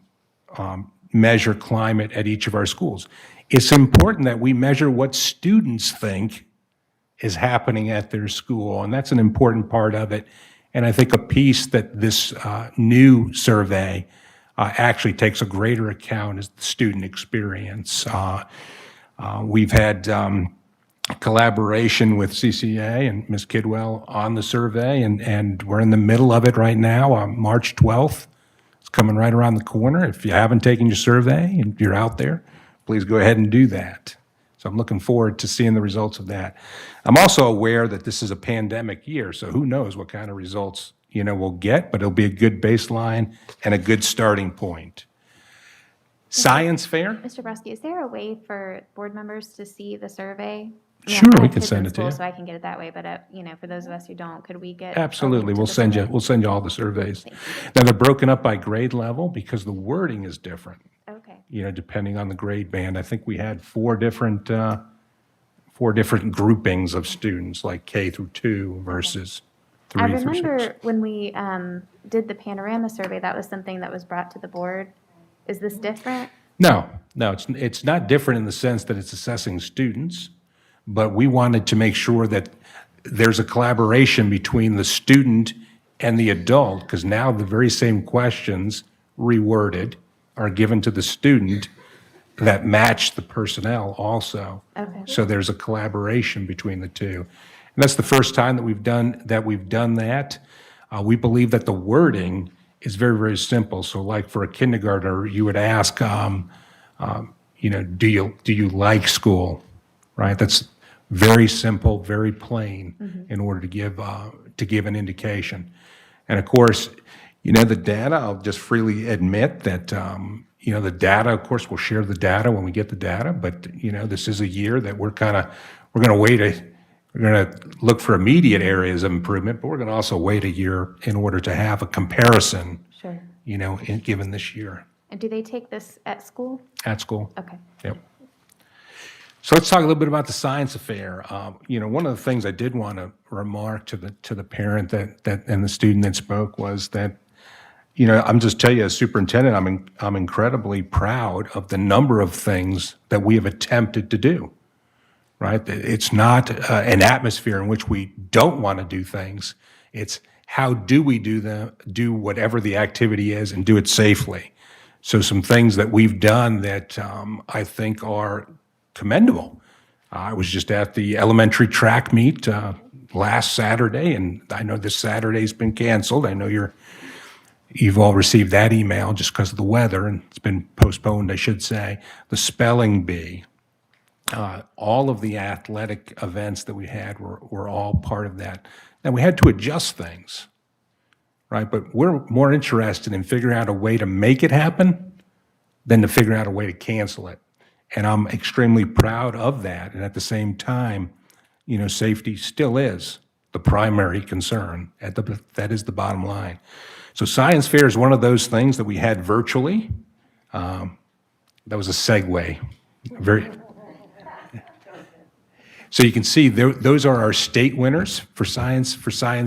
measure climate at each of our schools. It's important that we measure what students think is happening at their school, and that's an important part of it. And I think a piece that this new survey actually takes a greater account is the student experience. We've had collaboration with CCA and Ms. Kidwell on the survey, and we're in the middle of it right now. On March 12th, it's coming right around the corner. If you haven't taken your survey and you're out there, please go ahead and do that. So I'm looking forward to seeing the results of that. I'm also aware that this is a pandemic year, so who knows what kind of results, we'll get, but it'll be a good baseline and a good starting point. Science fair? Mr. Bresky, is there a way for board members to see the survey? I Sure, I we have can kids send in it to school, you. So I can get it that way, but, for those of us who don't, could we get? a Absolutely, link to we'll the send you, survey? we'll send you all the surveys. Now, they're broken up by grade level because the wording is different, Okay. depending on the grade band. I think we had four different groupings of students, like K through 2 versus 3 I through 6. remember when we did the panorama survey, that was something that was brought to the board. Is this different? No, it's not different in the sense that it's assessing students, but we wanted to make sure that there's a collaboration between the student and the adult, because now the very same questions reworded are given to the student that match the personnel also. Okay. So there's a collaboration between the two. And that's the first time that we've done that. We believe that the wording is very, very simple. So like for a kindergartner, you would ask, do you like school, right? That's very simple, very plain in order to give an indication. And of course, the data, I'll just freely admit that, the data, of course, we'll share the data when we get the data, but, this is a year that we're going to look for immediate areas of improvement, but we're going to also wait a year in order to have a comparison, Sure. given this year And do they take this at school? at school. Okay. Yep. So let's talk a little bit about the science affair. One of the things I did want to remark to the parent that and the student that spoke was that, I'm just tell you as superintendent, I'm incredibly proud of the number of things that we have attempted to do. Right? It's not an atmosphere in which we don't want to do things. It's how do we do whatever the activity is and do it safely. So some things that we've done that I think are commendable. I was just at the elementary track meet last Saturday, and I know this Saturday's been canceled. I know you've all received that email just because of the weather, and it's been postponed, I should say. The spelling bee. All of the athletic events that we had were all part of that. Now, we had to adjust things, right? But we're more interested in figuring out a way to make it happen than to figure out a way to cancel it. And I'm extremely proud of that. And at the same time, safety still is the primary concern. That is the bottom line. So science fair is one of those things that we had virtually. That was a segue. So you can see those are our state winners for science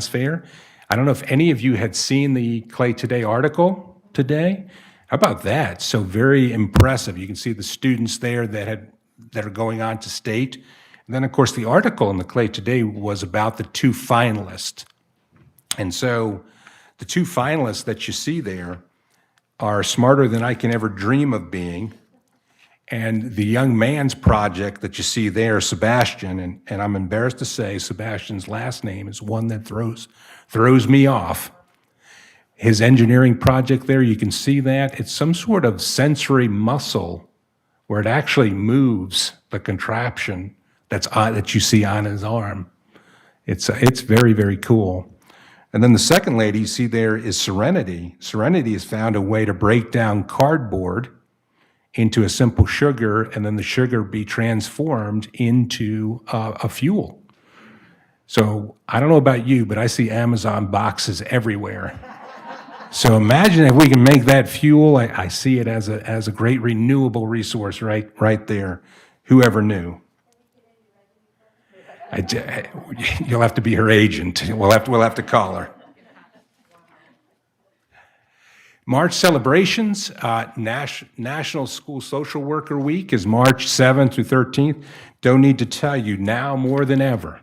fair. I don't know if any of you had seen the Clay Today article today. How about that? So very impressive. You can see the students there that are going on to state. And then, of course, the article in the Clay Today was about the 2 finalists. And so the 2 finalists that you see there are smarter than I can ever dream of being. And the young man's project that you see there, Sebastian, and I'm embarrassed to say Sebastian's last name is one that throws me off. His engineering project there, you can see that. It's some sort of sensory muscle where it actually moves the contraption that you see on his arm. It's very, very cool. And then the second lady you see there is Serenity. Serenity has found a way to break down cardboard into a simple sugar, and then the sugar be transformed into a fuel. So I don't know about you, but I see Amazon boxes everywhere. So imagine if we can make that fuel. I see it as a great renewable resource right there. Whoever knew? You'll have to be her agent. We'll have to call her. March celebrations, National School Social Worker Week is March 7th through 13th. Don't need to tell you, now more than ever,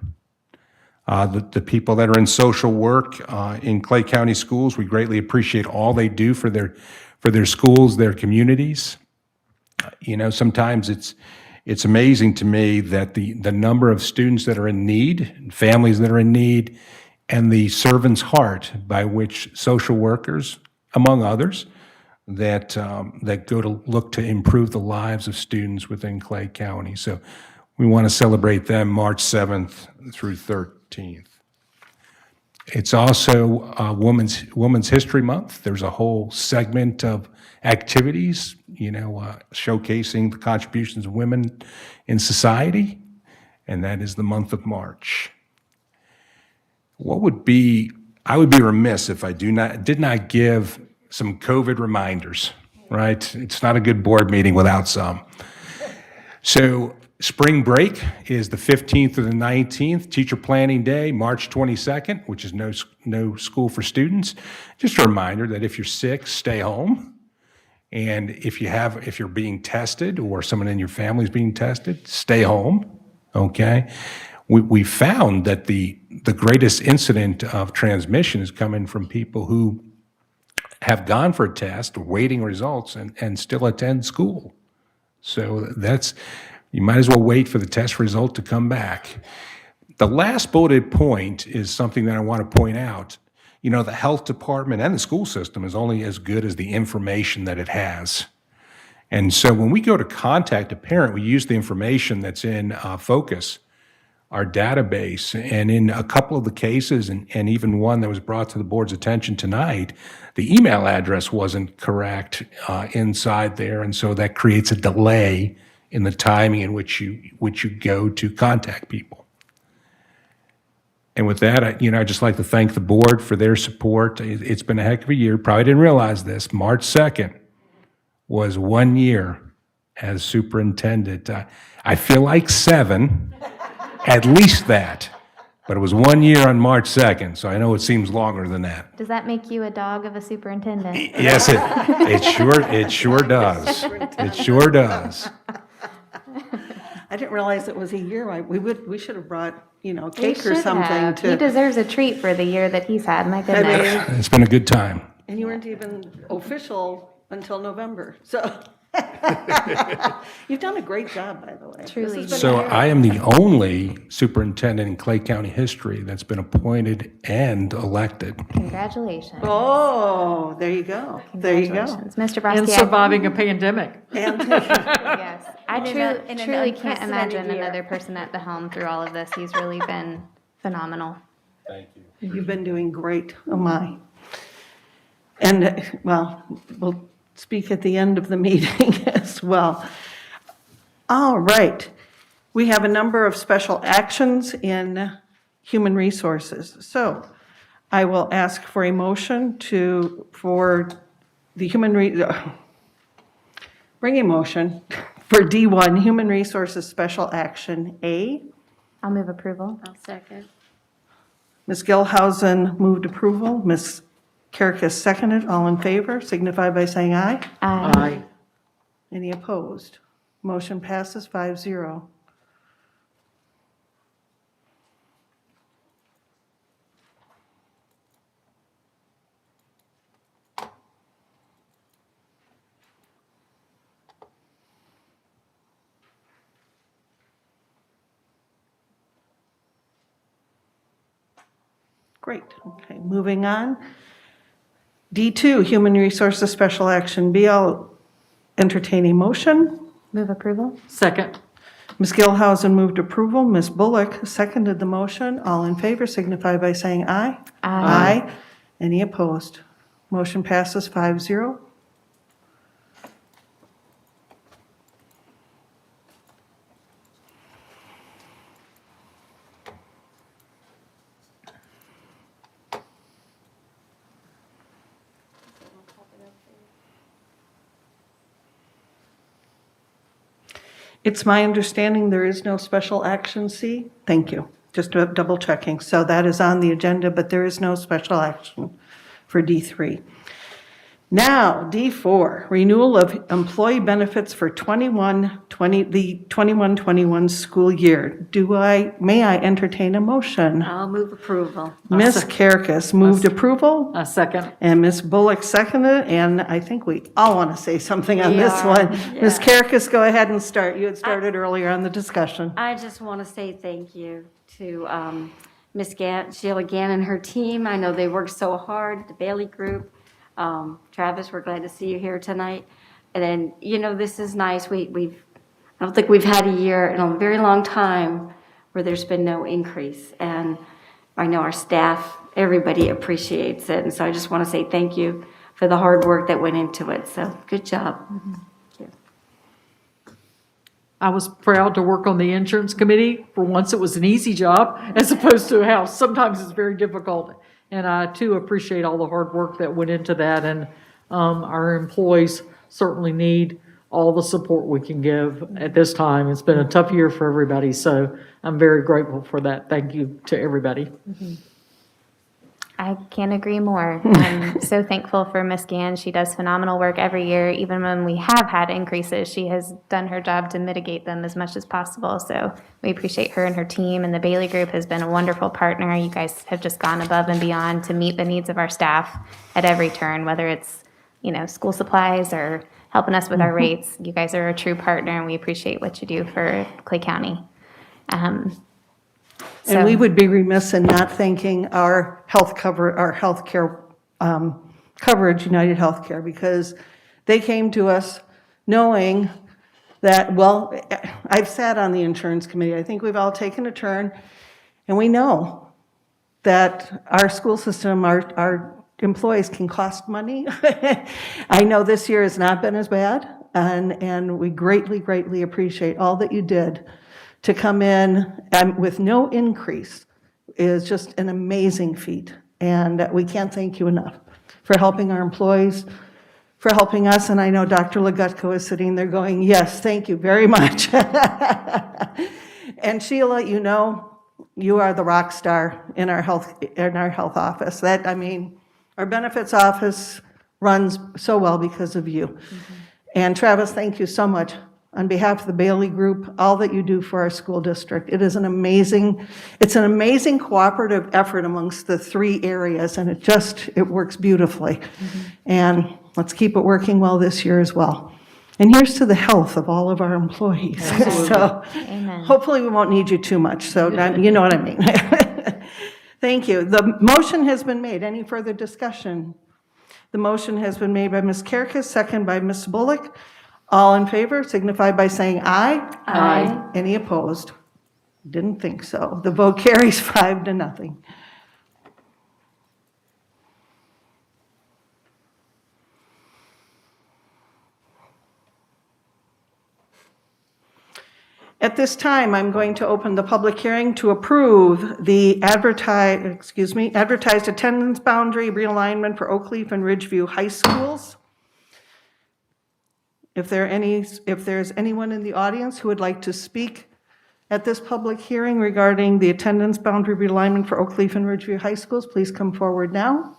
the people that are in social work in Clay County schools, we greatly appreciate all they do for their schools, their communities. Sometimes it's amazing to me that the number of students that are in need, families that are in need, and the servant's heart by which social workers, among others, that go to look to improve the lives of students within Clay County. So we want to celebrate them March 7th through 13th. It's also Women's History Month. There's a whole segment of activities, showcasing the contributions of women in society, and that is the month of March. I would be remiss if I did not give some COVID reminders, right? It's not a good board meeting without some. So spring break is the 15th to the 19th. Teacher Planning Day, March 22nd, which is no school for students. Just a reminder that if you're sick, stay home. And if you're being tested or someone in your family is being tested, stay home, okay? We found that the greatest incident of transmission is coming from people who have gone for a test, waiting results, and still attend school. So you might as well wait for the test result to come back. The last bulleted point is something that I want to point out. The health department and the school system is only as good as the information that it has. And so when we go to contact a parent, we use the information that's in Focus, our database. And in a couple of the cases, and even one that was brought to the board's attention tonight, the email address wasn't correct inside there. And so that creates a delay in the timing in which you go to contact people. And with that, I'd just like to thank the board for their support. It's been a heck of a year. Probably didn't realize this. March 2nd was 1 year as superintendent. I feel like 7, at least that. But it was 1 year on March 2nd, so I know it seems longer than that. Does that make you a dog of a superintendent? Yes, it sure does. It sure does. I didn't realize it was a year. We should have brought, We cake or should something have. He to, deserves a treat for the year that he's had, my goodness. It's been a good time. and you weren't even official until November, so. You've done a great job, by the way. This Truly. has been So a year. I am the only superintendent in Clay County history that's been appointed and elected. Congratulations. Oh, there you go. There you go. Congratulations. Mr. And Brodsky, surviving a pandemic. And yes. I In an truly can't unprecedented imagine year. another person at the helm through all of this. He's really been phenomenal. you've been doing great. Oh, my. And, well, we'll speak at the end of the meeting as well. All right. We have a number of special actions in human resources. So I will ask for a motion for the bring a motion for D1, Human Resources Special Action A. I'll move approval. I'll second. Ms. Gilhausen moved approval. Ms. Kerekes seconded. All in favor signify by saying aye. Aye. Any opposed? Motion passes 5-0. Great. Okay, moving on. D2, Human Resources Special Action B. I'll entertain a motion. Move approval. Second. Ms. Gilhausen moved approval. Ms. Bullock seconded the motion. All in favor signify by saying aye. Aye. Any opposed? Motion passes 5-0. It's my understanding there is no special action C. Thank you. Just double checking. So that is on the agenda, but there is no special action for D3. Now, D4, renewal of employee benefits for the 21-21 school year. May I entertain a motion? I'll move approval. Ms. Kerekes moved approval, A second. and Ms. Bullock seconded, and I think we all want to say something on We this are, one. Ms. yeah. Kerekes, go ahead and start. You had started earlier on the discussion. I just want to say thank you to Ms. Sheila Gann and her team. I know they worked so hard, the Bailey Group. Travis, we're glad to see you here tonight. And then, this is nice. I don't think we've had a year in a very long time where there's been no increase. And I know our staff, everybody appreciates it. And so I just want to say thank you for the hard work that went into it. So good job. I was proud to work on the insurance committee. For once, it was an easy job as opposed to how sometimes it's very difficult. And I too appreciate all the hard work that went into that. And our employees certainly need all the support we can give at this time. It's been a tough year for everybody, so I'm very grateful for that. Thank you to everybody. I can't agree more. I'm so thankful for Miss Gann. She does phenomenal work every year. Even when we have had increases, she has done her job to mitigate them as much as possible. So we appreciate her and her team, and the Bailey Group has been a wonderful partner. You guys have just gone above and beyond to meet the needs of our staff at every turn, whether it's, school supplies or helping us with our rates. You guys are a true partner, and we appreciate what you do for Clay County. And we would be remiss in not thanking our healthcare coverage, United Healthcare, because they came to us knowing that, well, I've sat on the insurance committee. I think we've all taken a turn, and we know that our school system, our employees can cost money. I know this year has not been as bad, and we greatly, greatly appreciate all that you did to come in with no increase is just an amazing feat. And we can't thank you enough for helping our employees, for helping us. And I know Dr. Legutko is sitting there going, yes, thank you very much. And Sheila, you are the rock star in our health office. Our benefits office runs so well because of you. And Travis, thank you so much. On behalf of the Bailey Group, all that you do for our school district. It's an amazing cooperative effort amongst the 3 areas, and it works beautifully. And let's keep it working well this year as well. And here's to the health of all of our employees. So Amen. hopefully we won't need you too much, so you know what I mean. Thank you. The motion has been made. Any further discussion? The motion has been made by Ms. Kerkis, second by Ms. Bullock. All in favor signify by saying aye. Aye. Any opposed? Didn't think so. The vote carries 5-0. At this time, I'm going to open the public hearing to approve the advertised attendance boundary realignment for Oakleaf and Ridgeview High Schools. If there's anyone in the audience who would like to speak at this public hearing regarding the attendance boundary realignment for Oakleaf and Ridgeview High Schools, please come forward now.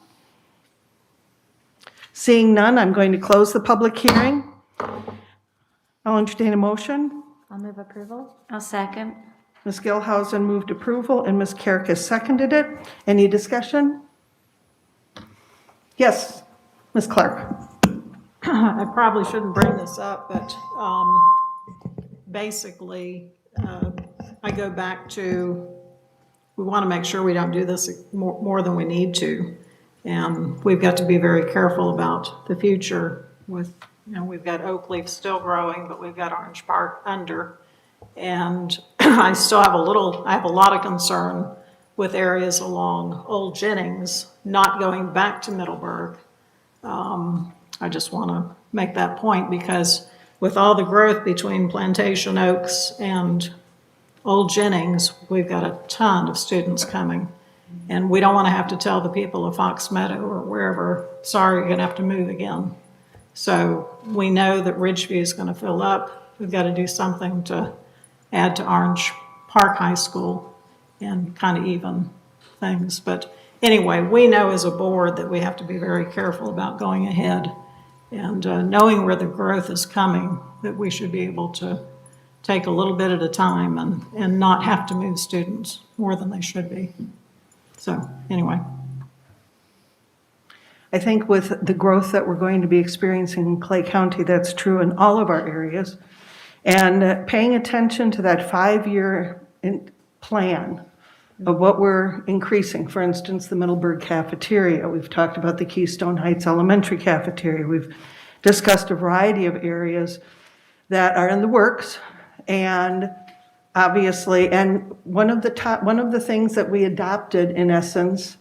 Seeing none, I'm going to close the public hearing. I'll entertain a motion. I'll move approval. I'll second. Ms. Gilhausen moved approval and Ms. Kerkis seconded it. Any discussion? Yes, Ms. Clark. I probably shouldn't bring this up, but basically, I go back to, we want to make sure we don't do this more than we need to. And we've got to be very careful about the future with, we've got Oakleaf still growing, but we've got Orange Park under. And I still have a lot of concern with areas along Old Jennings not going back to Middleburg. I just want to make that point because with all the growth between Plantation Oaks and Old Jennings, we've got a ton of students coming. And we don't want to have to tell the people of Fox Meadow or wherever, sorry, you're going to have to move again. So we know that Ridgeview is going to fill up. We've got to do something to add to Orange Park High School and kind of even things. But anyway, we know as a board that we have to be very careful about going ahead and knowing where the growth is coming, that we should be able to take a little bit at a time and not have to move students more than they should be. So anyway. I think with the growth that we're going to be experiencing in Clay County, that's true in all of our areas. And paying attention to that 5-year plan of what we're increasing. For instance, the Middleburg cafeteria. We've talked about the Keystone Heights Elementary cafeteria. We've discussed a variety of areas that are in the works. And obviously, and one of the things that we adopted in essence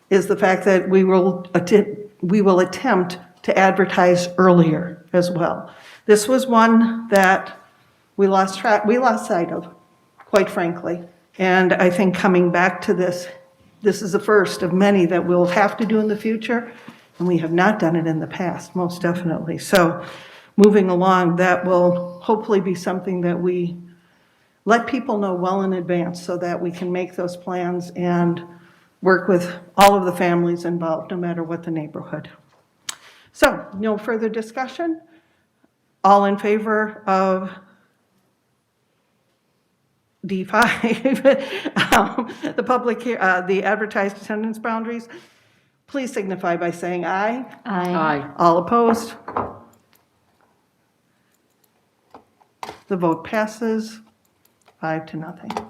is the fact that we will attempt to advertise earlier as well. This was one that we lost sight of, quite frankly. And I think coming back to this is the first of many that we'll have to do in the future, and we have not done it in the past, most definitely. So moving along, that will hopefully be something that we let people know well in advance so that we can make those plans and work with all of the families involved, no matter what the neighborhood. So, no further discussion? All in favor of D5, the advertised attendance boundaries, please signify by saying aye. Aye. All opposed? The vote passes 5-0.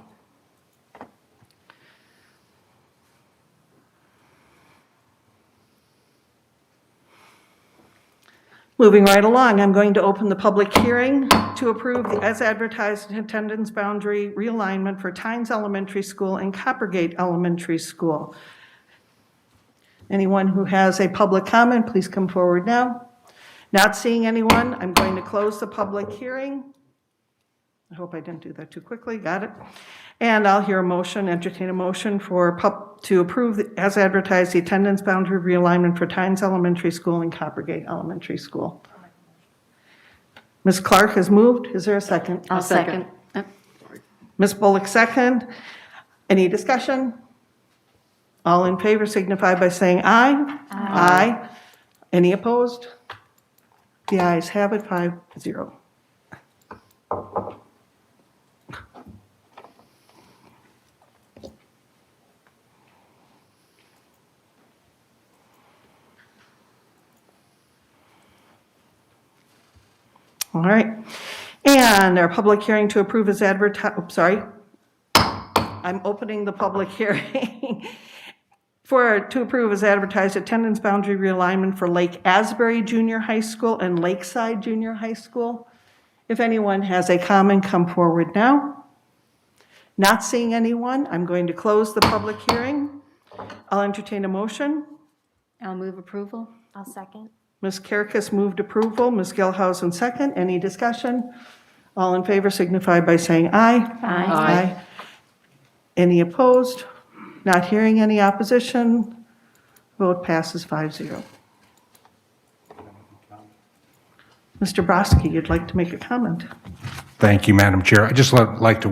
Moving right along, I'm going to open the public hearing to approve the as advertised attendance boundary realignment for Tynes Elementary School and Coppergate Elementary School. Anyone who has a public comment, please come forward now. Not seeing anyone, I'm going to close the public hearing. I hope I didn't do that too quickly, got it. And I'll hear a motion, entertain a motion to approve as advertised the attendance boundary realignment for Tynes Elementary School and Coppergate Elementary School. Ms. Clark has moved, is there a second? I'll second. Ms. Bullock, second. Any discussion? All in favor signify by saying aye. Aye. Any opposed? The ayes have it, 5-0. All right. And our public hearing to approve is I'm opening the public hearing to approve as advertised attendance boundary realignment for Lake Asbury Junior High School and Lakeside Junior High School. If anyone has a comment, come forward now. Not seeing anyone, I'm going to close the public hearing. I'll entertain a motion. I'll move approval. I'll second. Ms. Kerekes moved approval, Ms. Gilhausen second. Any discussion? All in favor signify by saying aye. Aye. Any opposed? Not hearing any opposition. Vote passes 5-0. Mr. Broski, you'd like to make a comment? Thank you, Madam Chair. I'd just like to,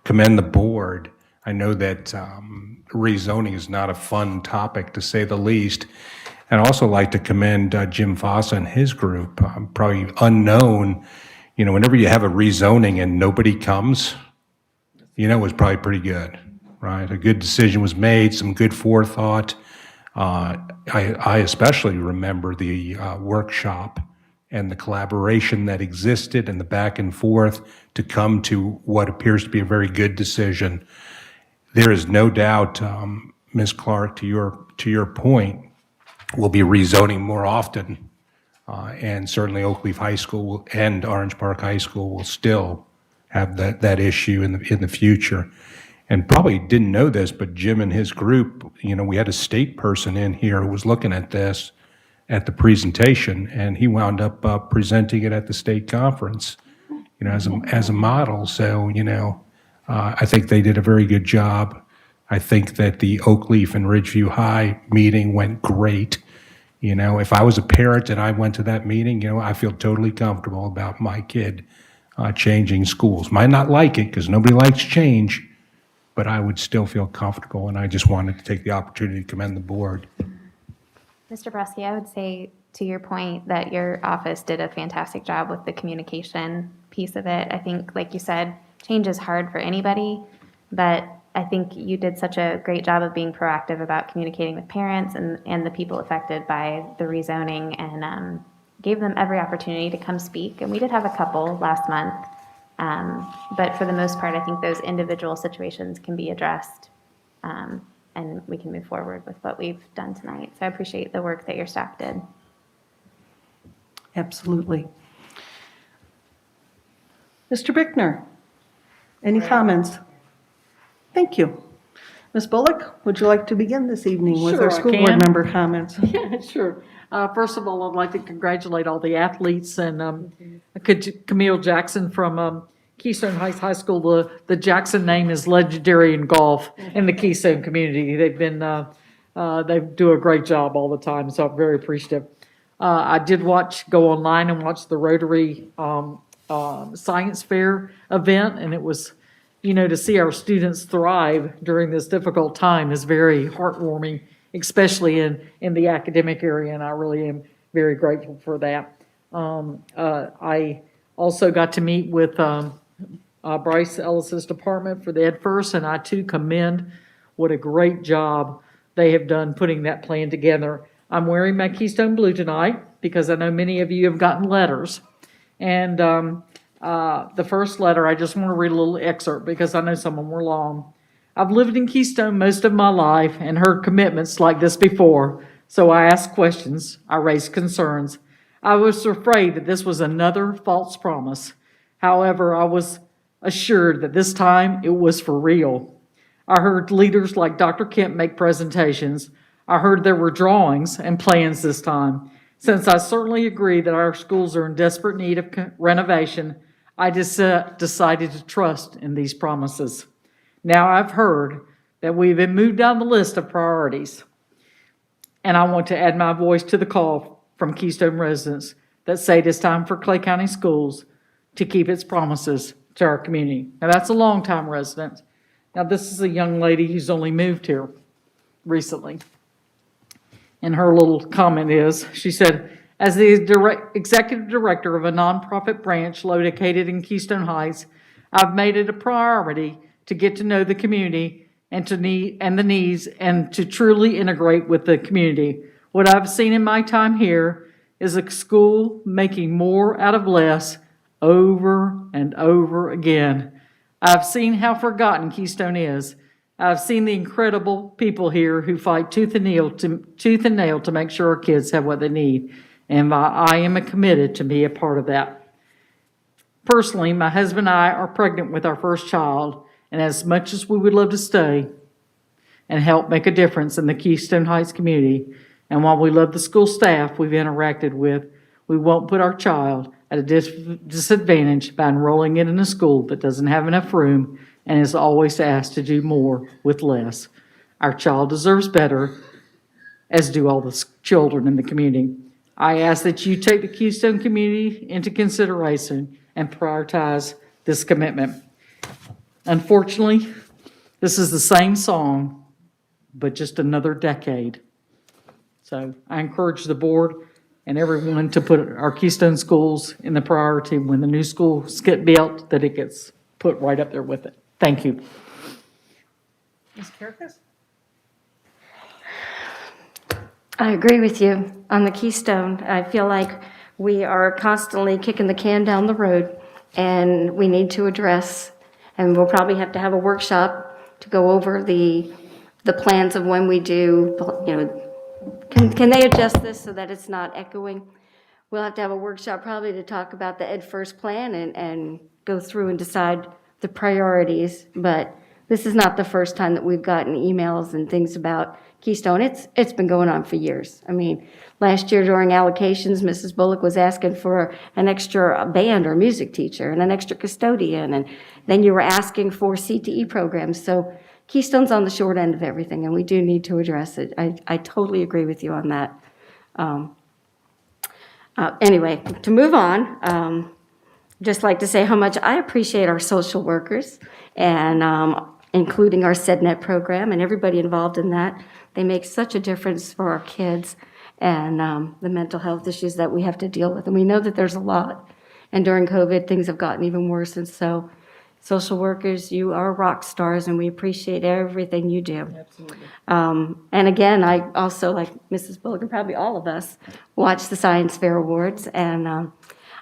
commend the board. I know that rezoning is not a fun topic, to say the least. And I'd also like to commend Jim Fossa and his group. Probably unknown, whenever you have a rezoning and nobody comes, it was probably pretty good, right? A good decision was made, some good forethought. I especially remember the workshop and the collaboration that existed and the back and forth to come to what appears to be a very good decision. There is no doubt, Ms. Clark, to your point, we'll be rezoning more often, and certainly Oak Leaf High School and Orange Park High School will still have that issue in the future. And probably didn't know this, but Jim and his group, we had a state person in here who was looking at this at the presentation, and he wound up presenting it at the state conference, as a model. So, I think they did a very good job. I think that the Oak Leaf and Ridgeview High meeting went great. If I was a parent and I went to that meeting, I feel totally comfortable about my kid changing schools. Might not like it because nobody likes change, but I would still feel comfortable, and I just wanted to take the opportunity to commend the board. Mr. Broski, I would say to your point that your office did a fantastic job with the communication piece of it. I think, like you said, change is hard for anybody, but I think you did such a great job of being proactive about communicating with parents and the people affected by the rezoning, and gave them every opportunity to come speak. And we did have a couple last month. But for the most part, I think those individual situations can be addressed, and we can move forward with what we've done tonight. So I appreciate the work that your staff did. Absolutely. Mr. Bickner, any comments? Thank you. Ms. Bullock, would you like to begin this evening with Sure, our I school can. board member comments? Sure. First of all, I'd like to congratulate all the athletes and Camille Jackson from Keystone Heights High School. The Jackson name is legendary in golf in the Keystone community. They do a great job all the time, so I'm very appreciative. I did go online and watch the Rotary Science Fair event, and it was, to see our students thrive during this difficult time is very heartwarming, especially in the academic area, and I really am very grateful for that. I also got to meet with Bryce Ellis's department for the Ed First, and I too commend what a great job they have done putting that plan together. I'm wearing my Keystone Blue tonight because I know many of you have gotten letters. And the first letter, I just want to read a little excerpt because I know some of them were long. I've lived in Keystone most of my life and heard commitments like this before, so I asked questions, I raised concerns. I was afraid that this was another false promise. However, I was assured that this time it was for real. I heard leaders like Dr. Kemp make presentations. I heard there were drawings and plans this time. Since I certainly agree that our schools are in desperate need of renovation, I decided to trust in these promises. Now I've heard that we've been moved down the list of priorities, and I want to add my voice to the call from Keystone residents that say it is time for Clay County Schools to keep its promises to our community. Now that's a longtime resident. Now this is a young lady who's only moved here recently. And her little comment is, she said, as the executive director of a nonprofit branch located in Keystone Heights, I've made it a priority to get to know the community and the needs and to truly integrate with the community. What I've seen in my time here is a school making more out of less over and over again. I've seen how forgotten Keystone is. I've seen the incredible people here who fight tooth and nail to make sure our kids have what they need. And I am committed to be a part of that. Personally, my husband and I are pregnant with our first child, and as much as we would love to stay and help make a difference in the Keystone Heights community, and while we love the school staff we've interacted with, we won't put our child at a disadvantage by enrolling it in a school that doesn't have enough room and is always asked to do more with less. Our child deserves better, as do all the children in the community. I ask that you take the Keystone community into consideration and prioritize this commitment. Unfortunately, this is the same song, but just another decade. So I encourage the board and everyone to put our Keystone schools in the priority when the new schools get built, that it gets put right up there with it. Thank you. Ms. Kierkegaard? I agree with you on the Keystone. I feel like we are constantly kicking the can down the road, and we need to address, and we'll probably have to have a workshop to go over the plans of when we do, can they adjust this so that it's not echoing? We'll have to have a workshop probably to talk about the Ed First plan and go through and decide the priorities, but this is not the first time that we've gotten emails and things about Keystone. It's been going on for years. I mean, last year during allocations, Mrs. Bullock was asking for an extra band or music teacher and an extra custodian, and then you were asking for CTE programs. So Keystone's on the short end of everything, and we do need to address it. I totally agree with you on that. Anyway, to move on, just like to say how much I appreciate our social workers and including our SEDNet program and everybody involved in that. They make such a difference for our kids and the mental health issues that we have to deal with. And we know that there's a lot. And during COVID, things have gotten even worse. And so social workers, you are rock stars, and we appreciate everything you do. Absolutely. And again, I also, like Mrs. Bullock and probably all of us, watch the Science Fair Awards. And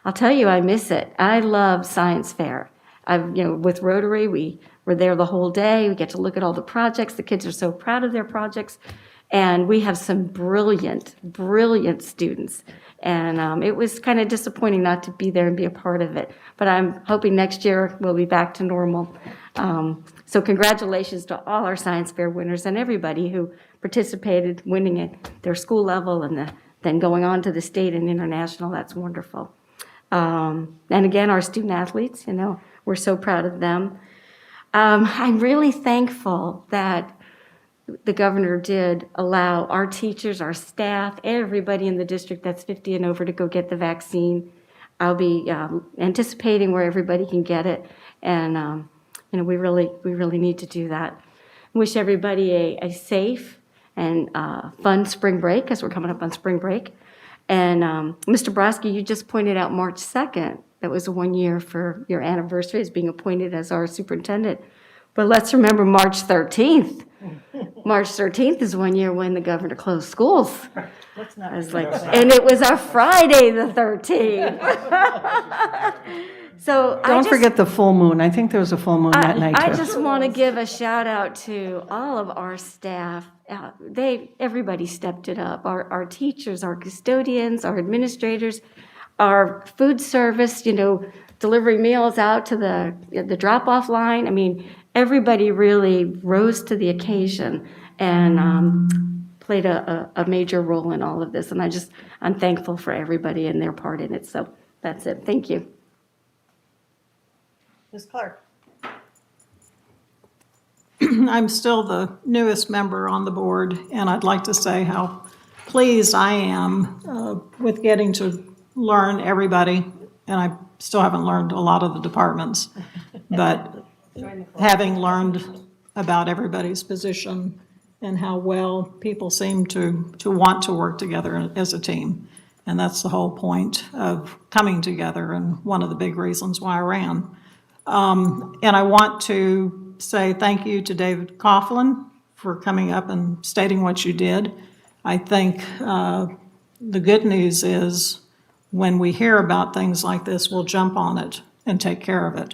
I'll tell you, I miss it. I love Science Fair. with Rotary, we were there the whole day. We get to look at all the projects. The kids are so proud of their projects. And we have some brilliant, brilliant students. And it was kind of disappointing not to be there and be a part of it. But I'm hoping next year we'll be back to normal. So congratulations to all our science fair winners and everybody who participated, winning at their school level and then going on to the state and international. That's wonderful. And again, our student athletes, we're so proud of them. I'm really thankful that the governor did allow our teachers, our staff, everybody in the district that's 50 and over to go get the vaccine. I'll be anticipating where everybody can get it. And, we really need to do that. Wish everybody a safe and fun spring break, because we're coming up on spring break. And Mr. Broski, you just pointed out March 2nd. That was 1 year for your anniversary as being appointed as our superintendent. But let's remember March 13th. March 13th is 1 year when the governor closed schools. I was like, and it was a Friday the 13th. So Don't forget the full moon. I think there was a full moon that night, too. I just want to give a shout out to all of our staff. Everybody stepped it up. Our teachers, our custodians, our administrators, our food service, delivering meals out to the drop-off line. I mean, everybody really rose to the occasion and played a major role in all of this. And I'm thankful for everybody and their part in it. So that's it. Thank you. Ms. Clark. I'm still the newest member on the board, and I'd like to say how pleased I am with getting to learn everybody, and I still haven't learned a lot of the departments, but having learned about everybody's position and how well people seem to want to work together as a team. And that's the whole point of coming together, and one of the big reasons why I ran. And I want to say thank you to David Coughlin for coming up and stating what you did. I think the good news is when we hear about things like this, we'll jump on it and take care of it.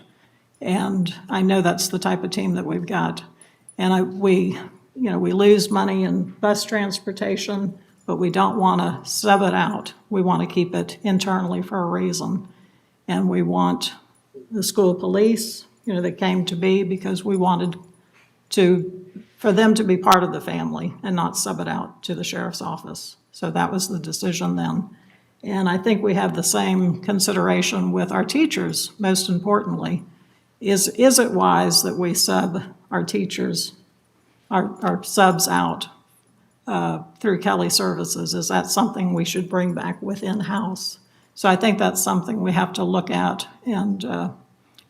And I know that's the type of team that we've got. And we lose money in bus transportation, but we don't want to sub it out. We want to keep it internally for a reason. And we want the school police, that came to be because we wanted for them to be part of the family and not sub it out to the sheriff's office. So that was the decision then. And I think we have the same consideration with our teachers, most importantly. Is it wise that we sub our teachers, our subs out through Kelly Services? Is that something we should bring back within house? So I think that's something we have to look at and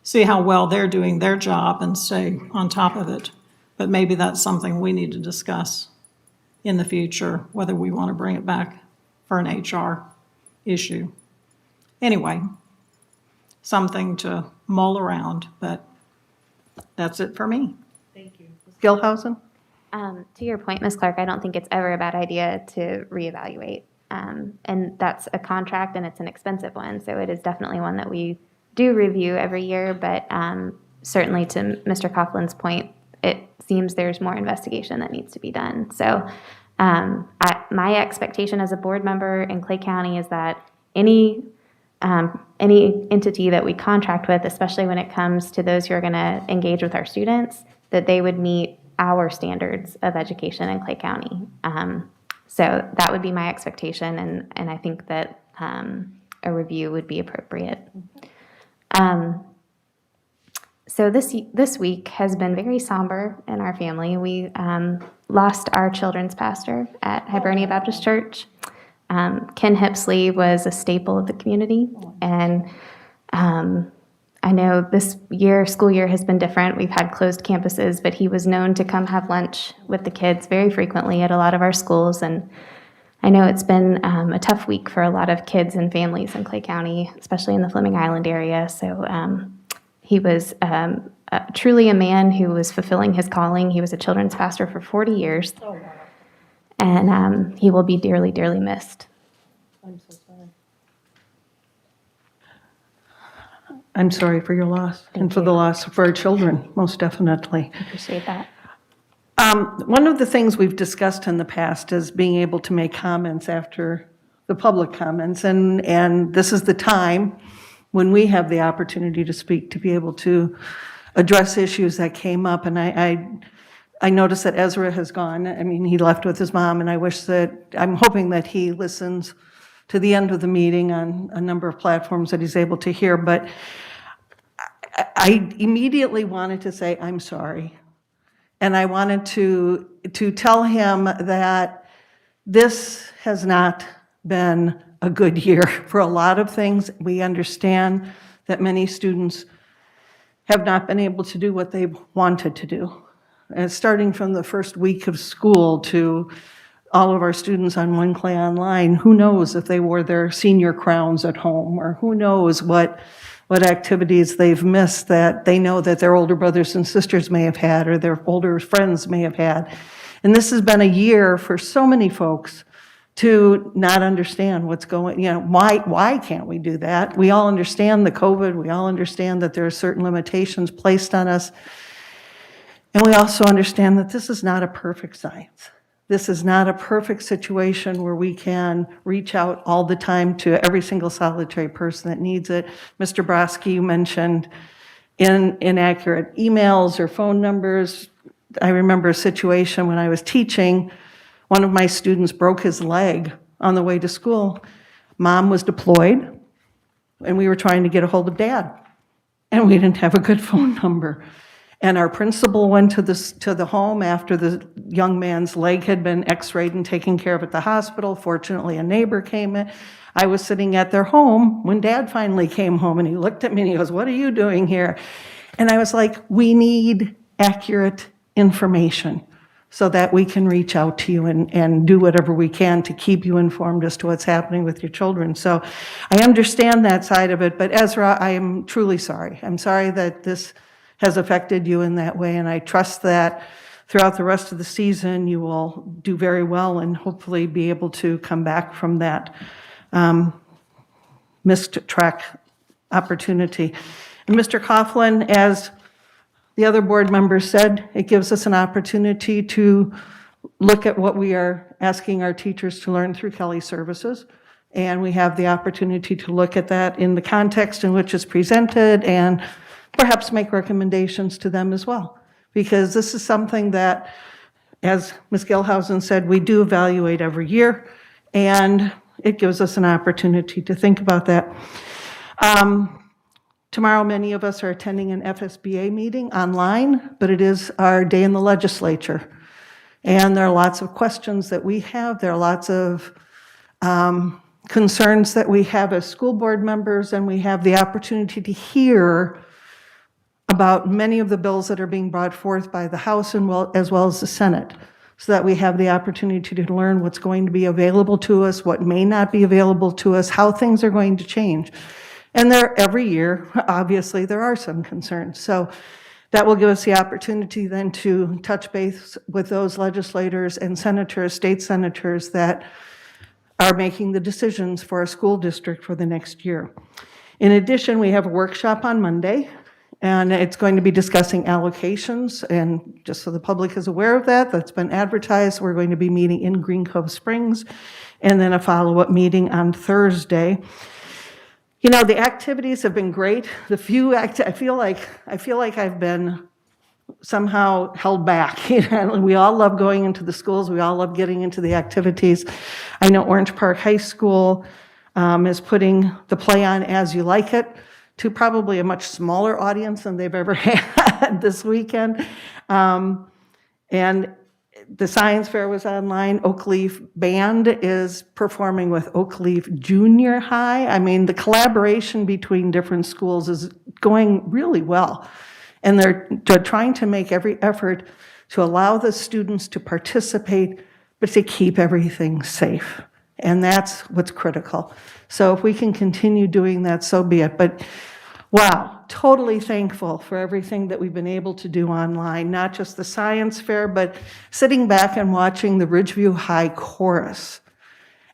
see how well they're doing their job and stay on top of it. But maybe that's something we need to discuss in the future, whether we want to bring it back for an HR issue. Anyway, something to mull around, but that's it for me. Thank you. Ms. Gilhausen? To your point, Ms. Clark, I don't think it's ever a bad idea to reevaluate. And that's a contract and it's an expensive one. So it is definitely one that we do review every year. But certainly to Mr. Coughlin's point, it seems there's more investigation that needs to be done. So my expectation as a board member in Clay County is that any entity that we contract with, especially when it comes to those who are going to engage with our students, that they would meet our standards of education in Clay County. So that would be my expectation, and I think that a review would be appropriate. So this week has been very somber in our family. We lost our children's pastor at Hibernia Baptist Church. Ken Hipsley was a staple of the community, and I know this school year has been different. We've had closed campuses, but he was known to come have lunch with the kids very frequently at a lot of our schools, and I know it's been a tough week for a lot of kids and families in Clay County, especially in the Fleming Island area. So he was truly a man who was fulfilling his calling. He was a children's pastor for 40 years. Oh, wow. And he will be dearly, dearly missed. I'm so sorry. I'm sorry for your loss and for the loss of our children, most definitely. Appreciate that. One of the things we've discussed in the past is being able to make comments after the public comments, and this is the time when we have the opportunity to speak, to be able to address issues that came up. And I noticed that Ezra has gone. I mean, he left with his mom, and I'm hoping that he listens to the end of the meeting on a number of platforms that he's able to hear. But I immediately wanted to say, I'm sorry. And I wanted to tell him that this has not been a good year for a lot of things. We understand that many students have not been able to do what they've wanted to do. And starting from the first week of school to all of our students on One Clay Online, who knows if they wore their senior crowns at home, or who knows what activities they've missed that they know that their older brothers and sisters may have had, or their older friends may have had. And this has been a year for so many folks to not understand what's going, why can't we do that? We all understand the COVID, we all understand that there are certain limitations placed on us. And we also understand that this is not a perfect science. This is not a perfect situation where we can reach out all the time to every single solitary person that needs it. Mr. Brodsky, you mentioned inaccurate emails or phone numbers. I remember a situation when I was teaching, one of my students broke his leg on the way to school. Mom was deployed, and we were trying to get a hold of Dad, and we didn't have a good phone number. And our principal went to the home after the young man's leg had been x-rayed and taken care of at the hospital. Fortunately, a neighbor came in. I was sitting at their home when Dad finally came home, and he looked at me and he goes, "What are you doing here?" And I was like, we need accurate information so that we can reach out to you and do whatever we can to keep you informed as to what's happening with your children. So I understand that side of it, but Ezra, I am truly sorry. I'm sorry that this has affected you in that way, and I trust that throughout the rest of the season you will do very well and hopefully be able to come back from that missed track opportunity. And Mr. Coughlin, as the other board members said, it gives us an opportunity to look at what we are asking our teachers to learn through Kelly Services. And we have the opportunity to look at that in the context in which it's presented and perhaps make recommendations to them as well. Because this is something that, as Ms. Gilhausen said, we do evaluate every year, and it gives us an opportunity to think about that. Tomorrow, many of us are attending an FSBA meeting online, but it is our day in the legislature. And there are lots of questions that we have. There are lots of concerns that we have as school board members, and we have the opportunity to hear about many of the bills that are being brought forth by the House and as well as the Senate, so that we have the opportunity to learn what's going to be available to us, what may not be available to us, how things are going to change. And every year, obviously, there are some concerns. So that will give us the opportunity then to touch base with those legislators and senators, state senators that are making the decisions for our school district for the next year. In addition, we have a workshop on Monday, and it's going to be discussing allocations. And just so the public is aware of that, that's been advertised. We're going to be meeting in Green Cove Springs, and then a follow-up meeting on Thursday. You know, the activities have been great. I feel like I've been somehow held back. You know, we all love going into the schools. We all love getting into the activities. I know Orange Park High School is putting the play on As You Like It to probably a much smaller audience than they've ever had this weekend. And the science fair was online. Oak Leaf Band is performing with Oak Leaf Junior High. I mean, the collaboration between different schools is going really well. And they're trying to make every effort to allow the students to participate, but to keep everything safe. And that's what's critical. So if we can continue doing that, so be it. But wow, totally thankful for everything that we've been able to do online, not just the science fair, but sitting back and watching the Ridgeview High Chorus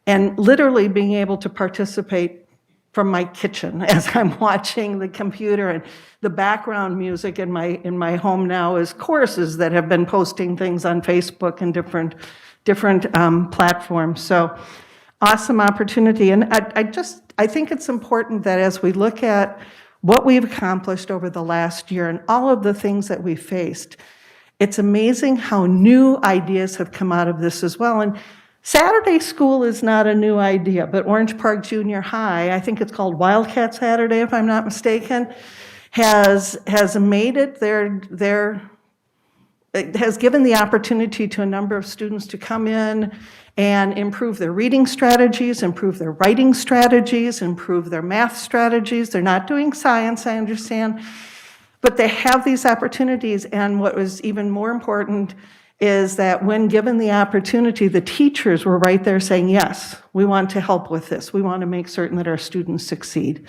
and literally being able to participate from my kitchen as I'm watching the computer, and the background music in my home now is choruses that have been posting things on Facebook and different platforms. So awesome opportunity. And I think it's important that as we look at what we've accomplished over the last year and all of the things that we faced, it's amazing how new ideas have come out of this as well. And Saturday school is not a new idea, but Orange Park Junior High, I think it's called Wildcat Saturday, if I'm not mistaken, has made it it has given the opportunity to a number of students to come in and improve their reading strategies, improve their writing strategies, improve their math strategies. They're not doing science, I understand, but they have these opportunities. And what was even more important is that when given the opportunity, the teachers were right there saying, yes, we want to help with this. We want to make certain that our students succeed.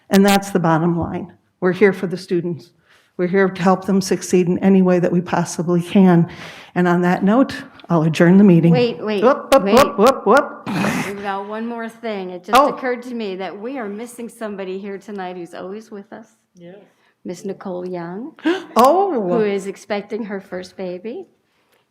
And that's the bottom line. We're here for the students. We're here to help them succeed in any way that we possibly can. And on that note, I'll adjourn the meeting. Wait. Whoop, whoop, whoop, whoop, whoop. We've got one more thing. It just occurred to me that we are missing somebody here tonight who's always with us. Yeah. Miss Nicole Young, who is expecting her first baby.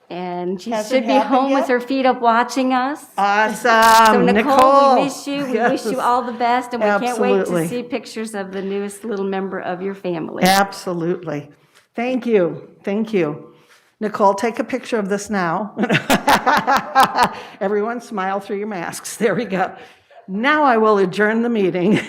And she should be home with her feet up watching us. Awesome. So Nicole, Nicole, we miss you. We wish you all the best. And we can't wait to see pictures of the newest little member of your family. Absolutely. Thank you. Thank you. Nicole, take a picture of this now. Everyone smile through your masks. There we go. Now I will adjourn the meeting.